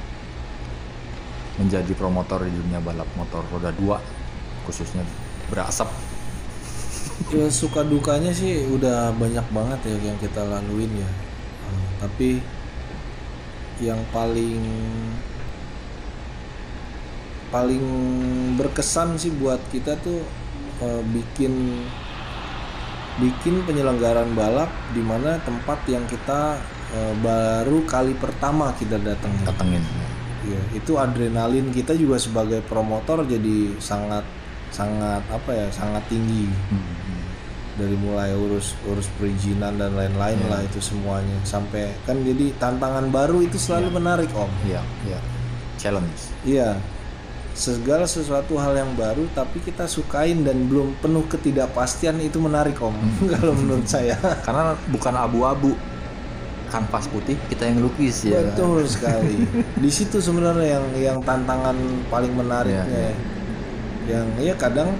menjadi promotor di dunia balap motor roda 2, khususnya berasap. Ya suka dukanya sih udah banyak banget ya yang kita laluin ya. Tapi yang paling berkesan sih buat kita tuh bikin penyelenggaraan balap di mana tempat yang kita baru kali pertama kita datengin. Ya, itu adrenalin kita juga sebagai promotor jadi sangat tinggi. Dari mulai urus perizinan dan lain-lain lah itu semuanya, sampai kan jadi tantangan baru itu selalu menarik Om. Iya. Challenge. Iya. Segala sesuatu hal yang baru tapi kita sukain dan belum penuh ketidakpastian itu menarik Om. Kalau menurut saya. Karena bukan abu-abu, kanvas putih kita yang lukis ya. Betul sekali. Di situ sebenarnya yang tantangan paling menariknya. Yang ya kadang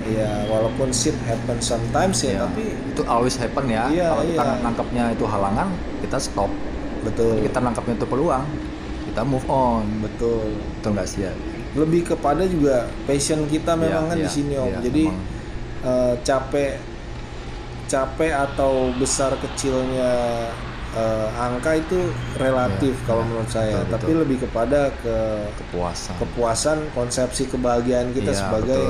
ya walaupun shit happen sometimes ya, tapi itu always happen ya. Kalau kita nangkapnya itu halangan, kita stop. Betul. Jadi kita nangkapnya itu peluang, kita move on. Betul. Itu enggak sia. Lebih kepada juga passion kita memang di sini Om. Jadi capek atau besar kecilnya angka itu relatif kalau menurut saya. Betul. Tapi lebih kepada kepuasan, konsepsi kebahagiaan kita sebagai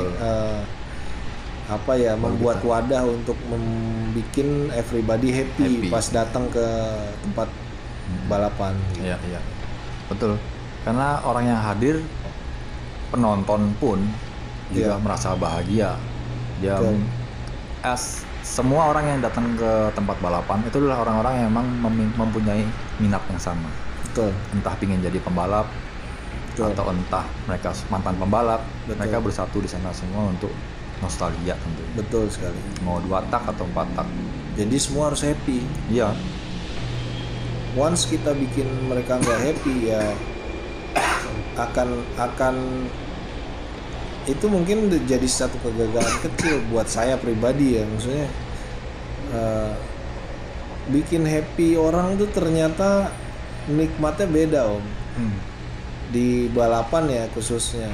membuat wadah untuk membuat everybody happy pas datang ke tempat balapan. Iya. Betul. Karena orang yang hadir, penonton pun juga merasa bahagia. Dia semua orang yang datang ke tempat balapan itu adalah orang-orang yang memang mempunyai minat yang sama. Betul. Entah ingin jadi pembalap, atau entah mereka mantan pembalap. Mereka bersatu di sana semua untuk nostalgia tentu. Betul sekali. Mau 2 tak atau 4 tak. Jadi semua harus happy. Iya. Once kita bikin mereka nggak happy ya akan itu mungkin jadi satu kegagalan kecil buat saya pribadi ya. Maksudnya bikin happy orang tuh ternyata nikmatnya beda Om. Di balapan ya khususnya.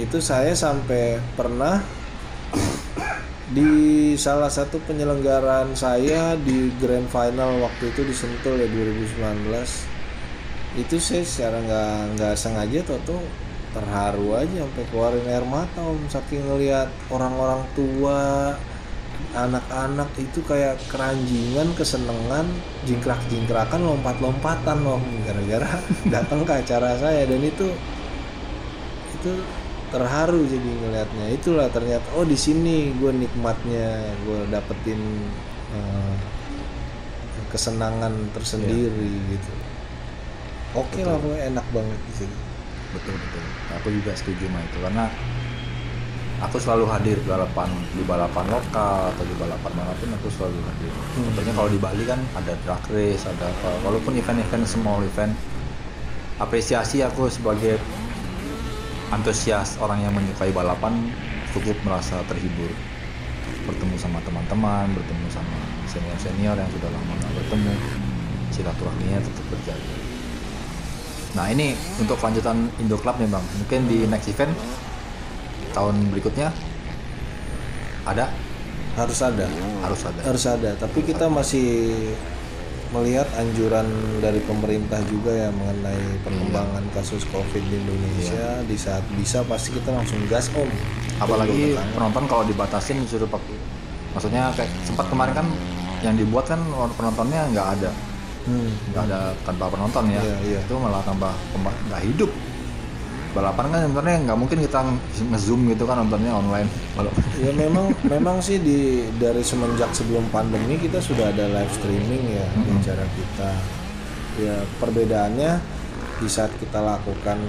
Itu saya sampai pernah di salah satu penyelenggaraan saya di Grand Final waktu itu di Sentul ya 2019. Itu saya secara nggak sengaja tuh terharu aja sampai keluarin air mata Om, saking ngelihat orang-orang tua, anak-anak itu kayak keranjingan, kesenengan, jingkrak-jingkrakan, lompat-lompatan Om gara-gara datang ke acara saya. Dan itu terharu jadi ngelihatnya. Itulah ternyata di sini gue nikmatnya, gue dapetin kesenangan tersendiri gitu. Oke lah, pokoknya enak banget di sini. Betul. Aku juga setuju sama itu karena aku selalu hadir di balapan lokal atau di balapan manapun aku selalu hadir. Contohnya kalau di Bali kan ada drag race, ada apa. Walaupun event-event small event, apresiasi aku sebagai antusias orang yang menyukai balapan cukup merasa terhibur. Bertemu sama teman-teman, bertemu sama senior-senior yang sudah lama nggak bertemu, silaturahminya tetap berjalan. Nah ini untuk kelanjutan Indo Club nih Bang, mungkin di next event tahun berikutnya harus ada. Tapi kita masih melihat anjuran dari pemerintah juga ya mengenai perkembangan kasus COVID di Indonesia. Di saat bisa pasti kita langsung gas Om. Apalagi penonton kalau dibatasin disuruh pakai, maksudnya kayak sempat kemarin kan yang dibuat kan penontonnya nggak ada. Nggak ada tanpa penonton ya. Itu malah tambah nggak hidup. Balapan kan sebenarnya nggak mungkin kita nge-zoom gitu kan nontonnya online. Ya memang sih dari semenjak sebelum pandemi kita sudah ada live streaming ya di acara kita. Ya perbedaannya di saat kita lakukan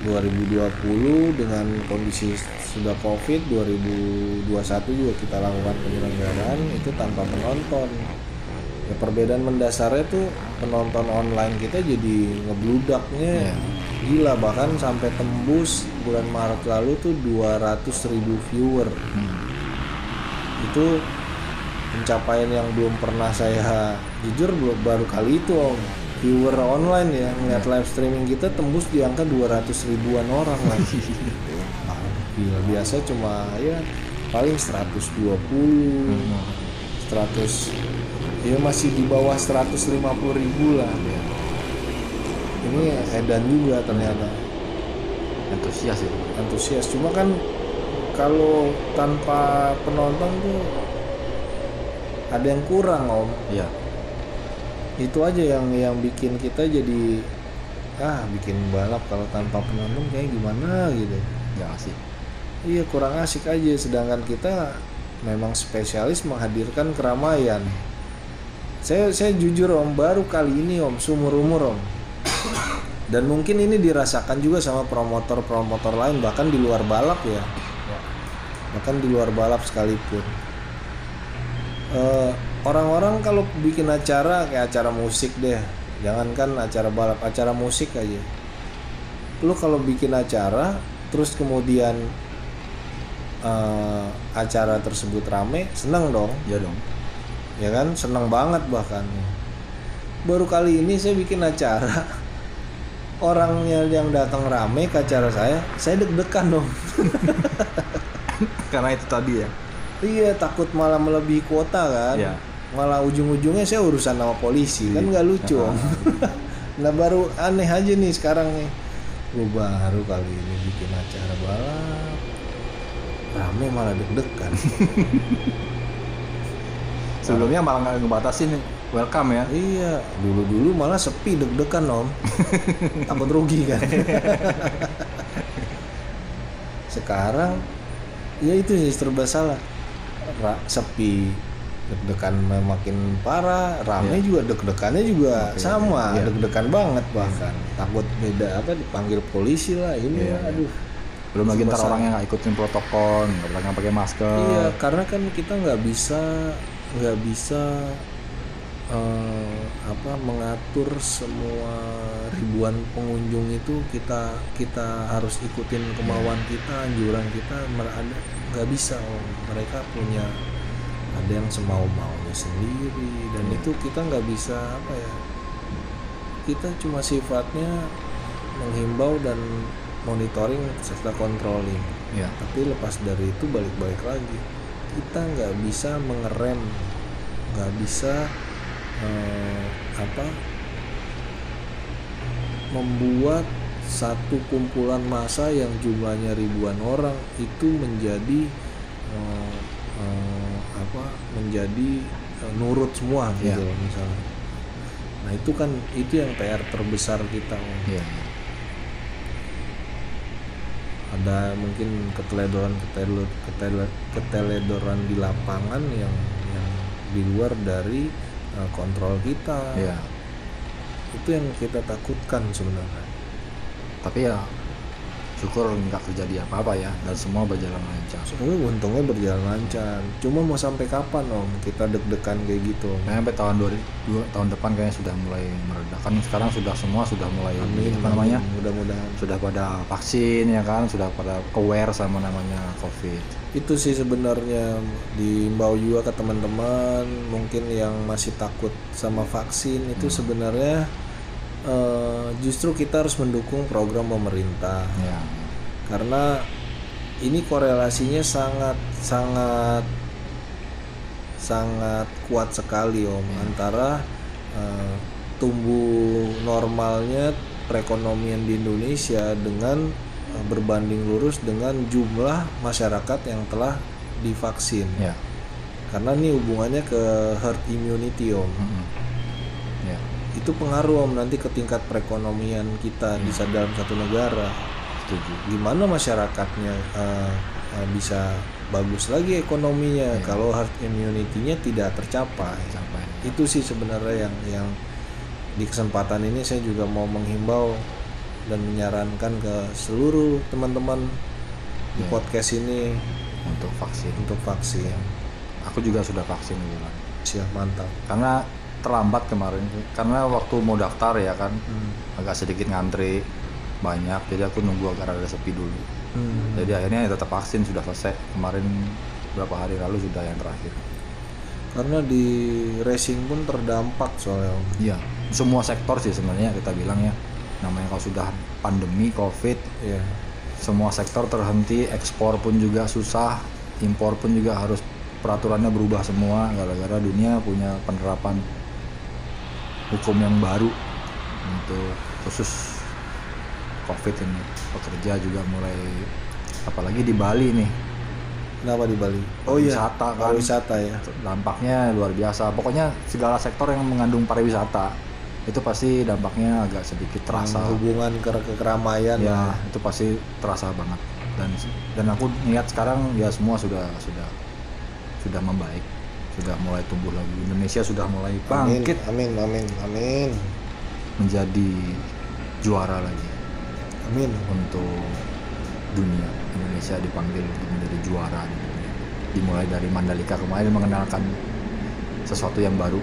2020 dengan kondisi sudah Covid, 2021 juga kita lakukan penyelenggaraan itu tanpa penonton. Ya, perbedaan mendasarnya tuh penonton online kita jadi ngebludaknya gila, bahkan sampai tembus bulan Maret lalu tuh 200.000 viewer. Itu pencapaian yang belum pernah saya, jujur belum, baru kali itu Om, viewer online ya ngeliat live streaming kita tembus di angka 200 ribuan orang lagi. Gila, biasa cuma ya paling 120 100, ya masih di bawah 150.000 lah. Ini edan juga ternyata. Antusias, cuma kan kalau tanpa penonton tuh ada yang kurang Om. Iya. Itu aja yang bikin kita jadi bikin balap kalau tanpa penonton kayak gimana gitu. Nggak asik. Iya, kurang asik aja. Sedangkan kita memang spesialis menghadirkan keramaian. Saya jujur Om, baru kali ini Om, seumur umur Om. Dan mungkin ini dirasakan juga sama promotor lain, bahkan di luar balap ya. Bahkan di luar balap sekalipun. Orang-orang kalau bikin acara kayak acara musik deh, jangankan acara balap, acara musik aja. Lu kalau bikin acara terus kemudian acara tersebut rame, seneng dong. Iya dong. Ya kan, seneng banget bahkan. Baru kali ini saya bikin acara, orangnya yang datang rame ke acara saya deg-degan dong. Karena itu tadi ya. Iya, takut malah melebihi kuota kan. Iya. Malah ujung-ujungnya saya urusan sama polisi, kan nggak lucu Om. Nah baru aneh aja nih sekarang nih, gue baru kali ini bikin acara balap rame malah deg-degan. Sebelumnya malah nggak ngebatasin welcome ya. Iya, dulu malah sepi deg-degan Om. Takut rugi kan. Sekarang ya itu sih serba salah. Sepi, deg-degan makin parah, rame juga deg-degannya juga sama, deg-degan banget bahkan. Takut beda dipanggil polisi lah ini. Aduh. Belum lagi ntar orang yang nggak ikutin protokol, nggak pakai masker. Iya, karena kan kita nggak bisa mengatur semua ribuan pengunjung itu kita harus ikutin kemauan kita, anjuran kita, nggak bisa. Mereka punya ada yang semau-maunya sendiri dan itu kita nggak bisa kita cuma sifatnya menghimbau dan monitoring serta controlling. Tapi lepas dari itu balik lagi kita nggak bisa mengerem, nggak bisa membuat satu kumpulan massa yang jumlahnya ribuan orang itu menjadi nurut semua gitu misalnya. Nah itu kan yang PR terbesar kita. Ada mungkin keteledoran di lapangan yang di luar dari kontrol kita. Itu yang kita takutkan sebenarnya. Tapi ya syukur nggak terjadi apa-apa ya dan semua berjalan lancar. Untungnya berjalan lancar. Cuma mau sampai kapan Om kita deg-degan kayak gitu? Sampai tahun depan kayaknya sudah mulai mereda. Kan sekarang semua sudah mulai mudah-mudahan sudah pada vaksin ya kan, sudah pada aware sama namanya COVID. Itu sih sebenarnya diimbau juga ke teman-teman mungkin yang masih takut sama vaksin itu sebenarnya justru kita harus mendukung program pemerintah. Karena ini korelasinya sangat kuat sekali Om antara tumbuh normalnya perekonomian di Indonesia dengan berbanding lurus dengan jumlah masyarakat yang telah divaksin. Karena ini hubungannya ke herd immunity Om. Itu pengaruh Om nanti ke tingkat perekonomian kita di dalam satu negara. Gimana masyarakatnya bisa bagus lagi ekonominya kalau herd immunity-nya tidak tercapai. Itu sih sebenarnya yang di kesempatan ini saya juga mau menghimbau dan menyarankan ke seluruh teman-teman di podcast ini untuk vaksin. untuk vaksin. Aku juga sudah vaksin gitu kan. Siap, mantap. Karena terlambat kemarin, karena waktu mau daftar ya kan agak sedikit ngantri banyak, jadi aku nunggu agar ada sepi dulu. Jadi akhirnya ya tetap vaksin, sudah selesai kemarin berapa hari lalu sudah yang terakhir. Karena di racing pun terdampak soalnya Om. Iya, semua sektor sih sebenarnya kita bilang ya, namanya kalau sudah pandemi COVID, Iya. semua sektor terhenti, ekspor pun juga susah, impor pun juga harus peraturannya berubah semua gara-gara dunia punya penerapan hukum yang baru untuk khusus COVID ini. Pekerja juga mulai, apalagi di Bali nih, Kenapa di Bali? Oh iya, wisata kan, pariwisata ya. dampaknya luar biasa. Pokoknya segala sektor yang mengandung pariwisata itu pasti dampaknya agak sedikit terasa. Hubungan ke keramaian Ya, itu pasti terasa banget. Dan aku lihat sekarang ya semua sudah membaik, sudah mulai tumbuh lagi. Indonesia sudah mulai bangkit Amin. menjadi juara lagi Amin. untuk dunia. Indonesia dipanggil untuk menjadi juara di dunia. Dimulai dari Mandalika kemarin mengenalkan sesuatu yang baru,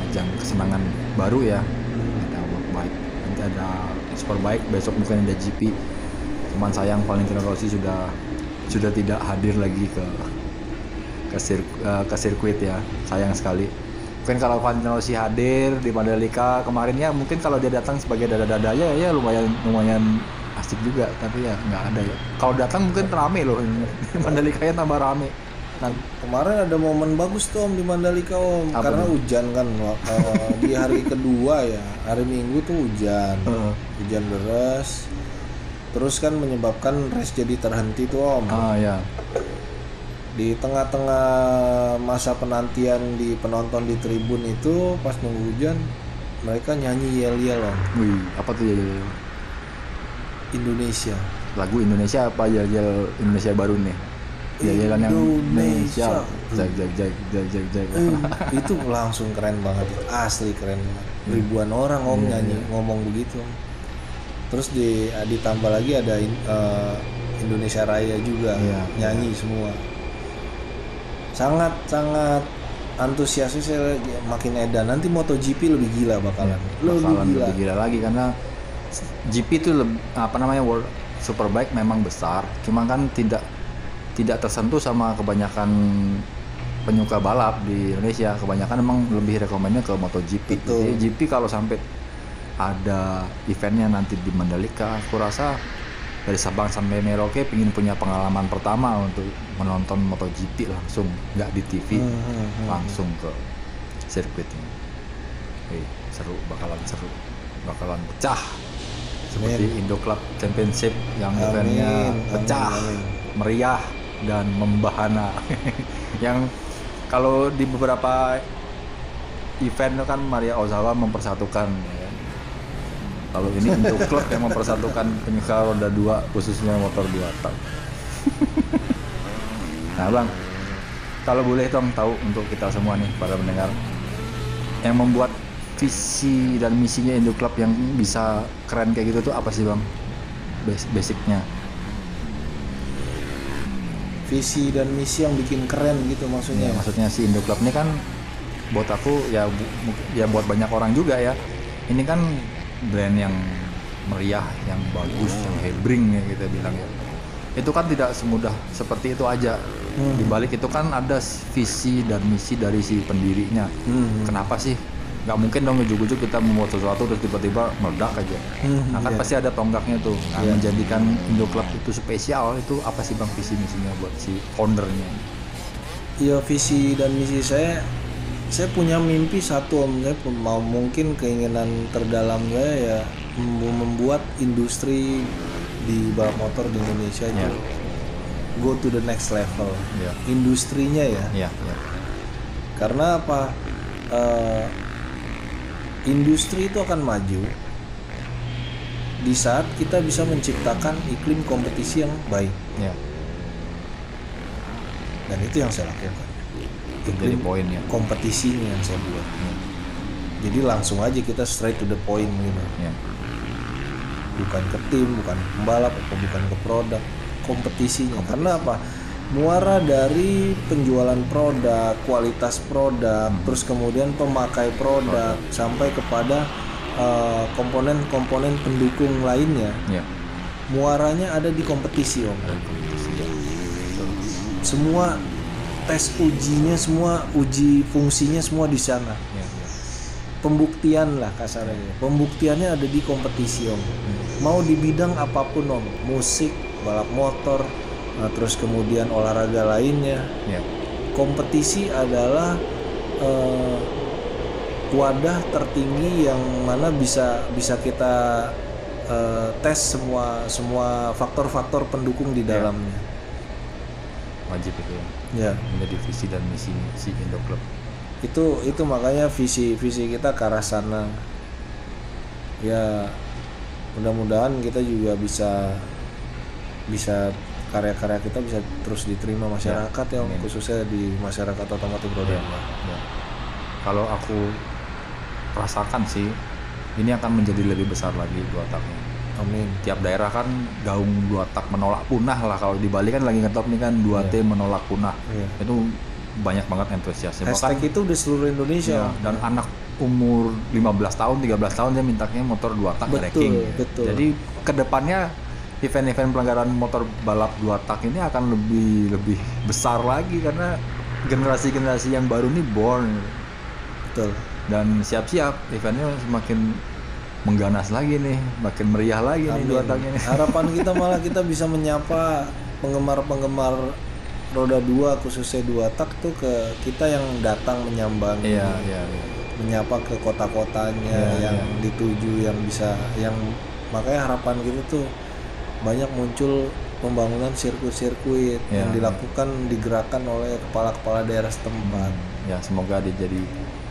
ajang kesenangan baru ya. Ada Worldbike, nanti ada Superbike, besok mungkin ada GP. Cuman sayang Valentino Rossi sudah tidak hadir lagi ke sirkuit ya, sayang sekali. Mungkin kalau Valentino Rossi hadir di Mandalika kemarin ya, mungkin kalau dia datang sebagai dada-dada ya lumayan asik juga, tapi ya nggak ada ya. Kalau datang mungkin rame loh, Mandalikanya tambah rame. Nah, Kemarin ada momen bagus tuh Om di Mandalika Om. Apa Karena tuh? hujan kan di hari kedua ya, hari Minggu tuh hujan. Hujan deras. Terus kan menyebabkan race jadi terhenti tuh Om. ya. Di tengah-tengah masa penantian di penonton di tribun itu pas nunggu hujan, mereka nyanyi yel-yel Om. Wih, apa tuh ya? Indonesia. Lagu Indonesia apa ya? Indonesia baru nih. Jalan yang Indonesia. Jag. Itu langsung keren banget, asli keren banget. Ribuan orang Om nyanyi ngomong begitu. Terus ditambah lagi ada Indonesia Raya juga nyanyi semua. Sangat antusias saya makin edan. Nanti MotoGP lebih gila bakalan Lebih gila lagi karena GP itu World Superbike memang besar, cuma kan tidak tersentuh sama kebanyakan penyuka balap di Indonesia. Kebanyakan memang lebih rekomennya ke MotoGP. Jadi GP kalau sampai ada eventnya nanti di Mandalika, aku rasa dari Sabang sampai Merauke pingin punya pengalaman pertama untuk menonton MotoGP langsung, nggak di TV, langsung ke sirkuitnya. Seru, bakalan pecah seperti Indo Club Championship yang eventnya pecah, meriah dan membahana. Yang kalau di beberapa event kan Maria Ozawa mempersatukan ya. Kalau ini Indo Club yang mempersatukan penyuka roda 2 khususnya motor 2 tak. Nah Bang, kalau boleh dong tahu untuk kita semua nih para pendengar, yang membuat visi dan misinya Indo Club yang bisa keren kayak gitu tuh apa sih Bang? Basicnya. Visi dan misi yang bikin keren gitu maksudnya. Ya, maksudnya si Indo Club ini kan buat aku ya buat banyak orang juga ya. Ini kan brand yang meriah, yang bagus, yang hebring ya kita bilang ya. Itu kan tidak semudah seperti itu aja. Di balik itu kan ada visi dan misi dari si pendirinya. Kenapa sih? Nggak mungkin dong ujuk-ujuk kita membuat sesuatu terus tiba-tiba meledak aja. Nah kan pasti ada tonggaknya tuh. Nah, menjadikan Indo Club itu spesial itu apa sih Bang visi misinya buat si foundernya? Iya, visi dan misi saya punya mimpi satu Om. Saya mau, mungkin keinginan terdalam saya ya membuat industri di balap motor di Indonesia itu go to the next level. Industrinya ya. Karena apa? Industri itu akan maju di saat kita bisa menciptakan iklim kompetisi yang baik. Dan itu yang saya lakukan. Jadi poinnya Kompetisinya yang saya buat. Jadi langsung aja kita straight to the point gitu. bukan ke tim, bukan ke pembalap, atau bukan ke produk, kompetisinya. Karena apa? Muara dari penjualan produk, kualitas produk, terus kemudian pemakai produk, sampai kepada komponen-komponen pendukung lainnya. Ya. Muaranya ada di kompetisi, Om. Semua tes ujinya, semua uji fungsinya semua di sana. Ya. Pembuktian lah kasarnya. Pembuktiannya ada di kompetisi, Om. Mau di bidang apapun, Om. Musik, balap motor, terus kemudian olahraga lainnya. Ya. Kompetisi adalah wadah tertinggi yang mana bisa kita tes semua faktor-faktor pendukung di dalamnya. Wajib itu Ya. menjadi visi dan misi si Indo Club. Itu makanya visi kita ke arah sana. Ya, mudah-mudahan kita juga bisa karya-karya kita bisa terus diterima masyarakat ya, khususnya di masyarakat otomotif roda dua. Ya. Kalau aku rasakan sih ini akan menjadi lebih besar lagi dua taknya. Amin. Tiap daerah kan gaung dua tak menolak punah lah, kalau di Bali kan lagi ngetop nih kan 2T menolak punah. Itu banyak banget antusiasnya. Hashtag itu udah seluruh Indonesia. Dan anak umur 15 tahun, 13 tahun dia mintanya motor 2 tak racing. Betul. Jadi kedepannya event-event pelanggaran motor balap 2 tak ini akan lebih besar lagi karena generasi-generasi yang baru nih born. Betul. Dan siap-siap eventnya semakin mengganas lagi nih, makin meriah lagi. Amin. Nih 2 tak ini. Harapan kita malah kita bisa menyapa penggemar-penggemar roda 2 khususnya 2 tak tuh ke kita yang datang menyambangi. Iya. Menyapa ke kota-kotanya yang dituju, yang bisa, yang makanya harapan kita tuh banyak muncul pembangunan sirkuit-sirkuit yang dilakukan, digerakkan oleh kepala-kepala daerah setempat. Ya, semoga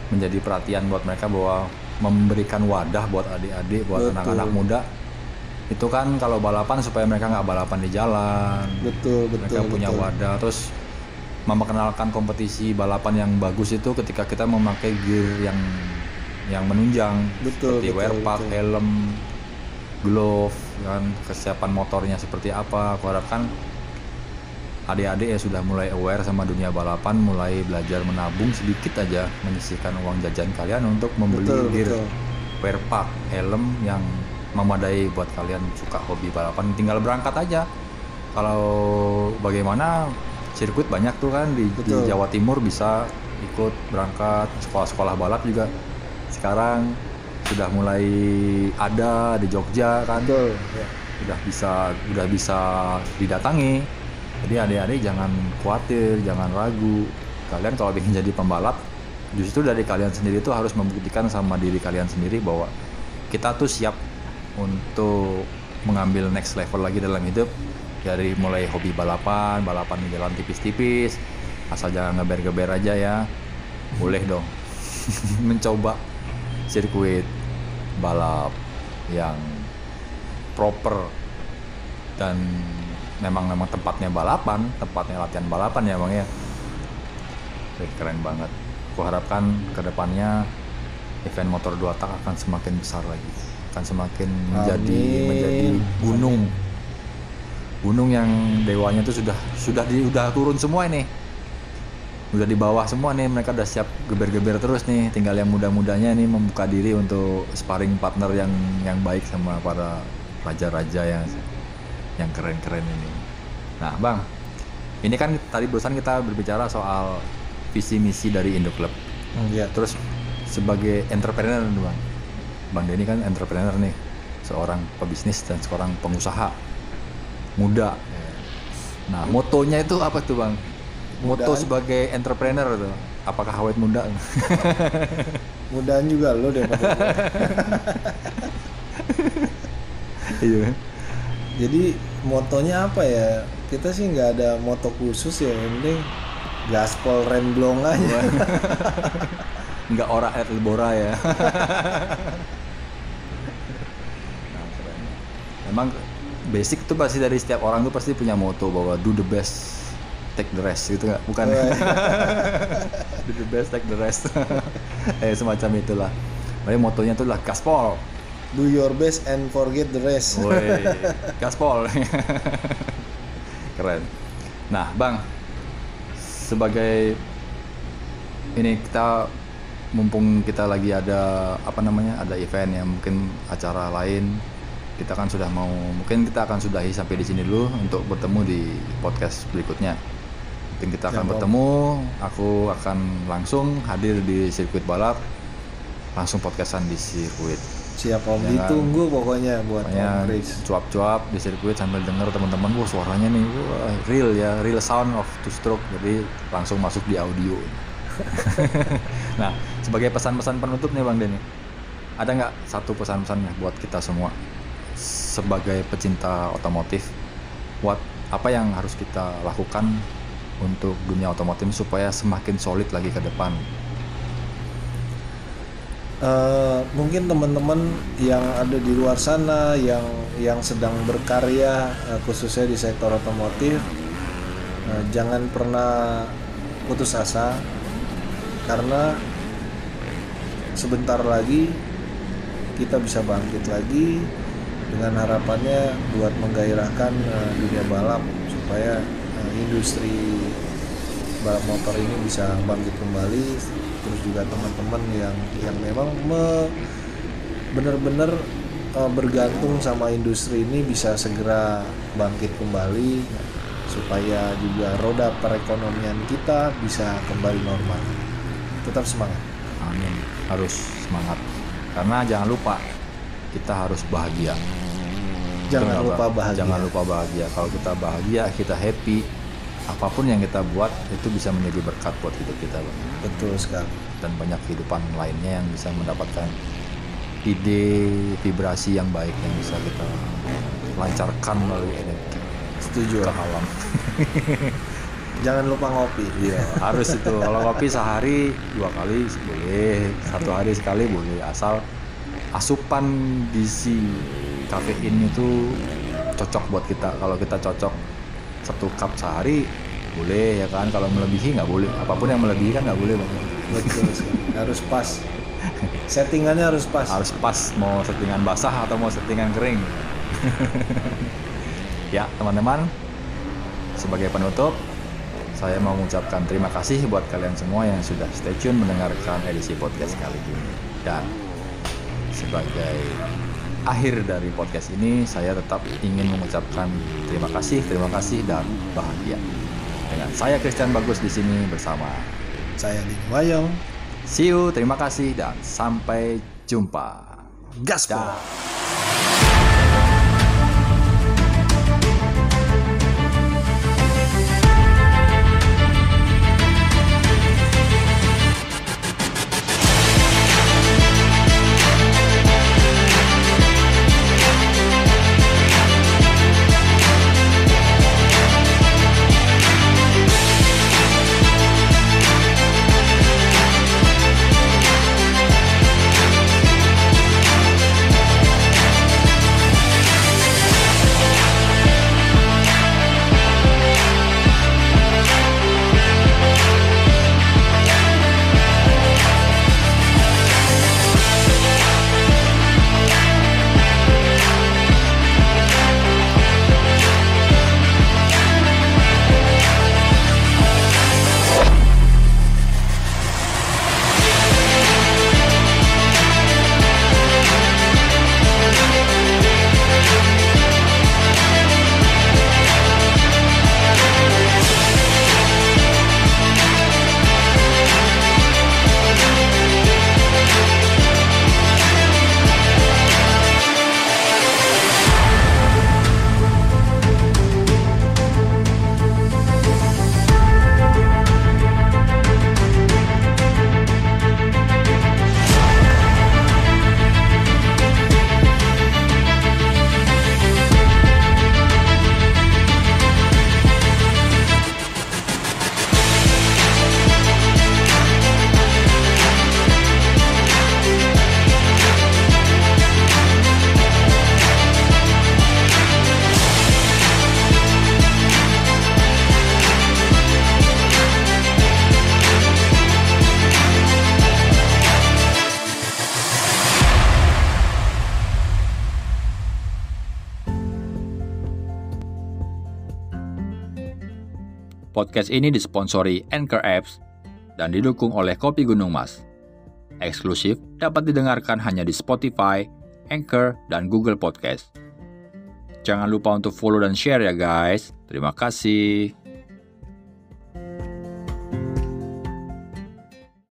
menjadi perhatian buat mereka bahwa memberikan wadah buat adik-adik, buat anak-anak muda. Itu kan kalau balapan supaya mereka nggak balapan di jalan. Betul. Mereka punya wadah, terus memperkenalkan kompetisi balapan yang bagus itu ketika kita memakai gear yang menunjang, seperti wear pack, helm, glove, kan kesiapan motornya seperti apa. Aku harapkan adik-adik ya sudah mulai aware sama dunia balapan, mulai belajar menabung sedikit aja, menyisihkan uang jajan kalian untuk membeli gear, wear pack, helm yang memadai buat kalian suka hobi balapan. Tinggal berangkat aja. Kalau bagaimana sirkuit banyak tuh kan di Jawa Timur, bisa ikut berangkat. Sekolah-sekolah balap juga sekarang sudah mulai ada di Jogja kan. Udah bisa didatangi. Jadi adik-adik jangan khawatir, jangan ragu. Kalian kalau ingin jadi pembalap, justru dari kalian sendiri tuh harus membuktikan sama diri kalian sendiri bahwa kita tuh siap untuk mengambil next level lagi dalam hidup. Dari mulai hobi balapan di jalan tipis-tipis, asal jangan ngeber-geber aja ya. Boleh dong mencoba sirkuit balap yang proper dan memang tempatnya latihan balapan ya Bang ya. Keren banget. Aku harapkan kedepannya event motor 2 tak akan semakin besar lagi, akan semakin menjadi gunung yang dewanya itu sudah turun semua ini, udah di bawah semua nih, mereka udah siap geber-geber terus nih, tinggal yang muda-mudanya nih membuka diri untuk sparring partner yang baik sama para raja-raja yang keren-keren ini. Nah Bang, ini kan tadi barusan kita berbicara soal visi misi dari Indo Club. Terus sebagai entrepreneur Bang Denny kan entrepreneur nih, seorang pebisnis dan seorang pengusaha muda. Nah motonya itu apa tuh Bang? Moto sebagai entrepreneur tuh, apakah awet muda? Mudahan juga lo deh. Iya. Jadi motonya apa ya? Kita sih nggak ada moto khusus ya, yang penting gaspol remblong aja. Nggak ora et lebora ya. Nah, keren. Emang basic tuh pasti dari setiap orang tuh pasti punya moto bahwa do the best, take the rest gitu nggak? Bukan? Do the best, take the rest. Semacam itulah. Tapi motonya tuh lah gaspol. Do your best and forget the rest. Woi, gaspol. Keren. Nah, Bang, sebagai ini kita mumpung kita lagi ada ada event yang mungkin acara lain, kita kan mungkin kita akan sudahi sampai di sini dulu untuk bertemu di podcast berikutnya. Mungkin kita akan bertemu, aku akan langsung hadir di sirkuit balap, langsung podcastan di sirkuit. Siap Om, ditunggu pokoknya buat Om Chris. Cuap-cuap di sirkuit sambil denger teman-teman, wah suaranya nih, wah, real sound of two stroke, jadi langsung masuk di audio. Nah, sebagai pesan-pesan penutup nih Bang Denny, ada nggak satu pesan-pesan buat kita semua sebagai pecinta otomotif, buat apa yang harus kita lakukan untuk dunia otomotif supaya semakin solid lagi ke depan? Mungkin teman-teman yang ada di luar sana yang sedang berkarya khususnya di sektor otomotif, jangan pernah putus asa, karena sebentar lagi kita bisa bangkit lagi dengan harapannya buat menggairahkan dunia balap supaya industri balap motor ini bisa bangkit kembali. Terus juga teman-teman yang memang benar-benar bergantung sama industri ini bisa segera bangkit kembali supaya juga roda perekonomian kita bisa kembali normal. Tetap semangat. Amin. Harus semangat. Karena jangan lupa kita harus bahagia. Jangan lupa bahagia. Jangan lupa bahagia. Kalau kita bahagia, kita happy, apapun yang kita buat itu bisa menjadi berkat buat hidup kita, Bang. Betul sekali. Dan banyak kehidupan lainnya yang bisa mendapatkan ide, vibrasi yang baik yang bisa kita lancarkan melalui energi. Setuju. Ke alam. Jangan lupa ngopi. Iya, harus itu. Kalau ngopi sehari 2 kali boleh, 1 hari sekali boleh, asal asupan gizi kafein itu cocok buat kita. Kalau kita cocok 1 cup sehari boleh ya kan, kalau melebihi nggak boleh. Apapun yang melebihi kan nggak boleh Bang. Betul sekali. Harus pas. Settingannya harus pas. Harus pas, mau settingan basah atau mau settingan kering. Ya teman-teman, sebagai penutup saya mau mengucapkan terima kasih buat kalian semua yang sudah stay tune mendengarkan edisi podcast kali ini. Dan sebagai akhir dari podcast ini, saya tetap ingin mengucapkan terima kasih dan bahagia. Dengan saya Christian Bagus di sini bersama Saya Denny Wayong. See you, terima kasih dan sampai jumpa. Gaspol. Podcast ini disponsori Anchor Apps dan didukung oleh Kopi Gunung Mas. Eksklusif dapat didengarkan hanya di Spotify, Anchor, dan Google Podcast. Jangan lupa untuk follow dan share ya guys. Terima kasih.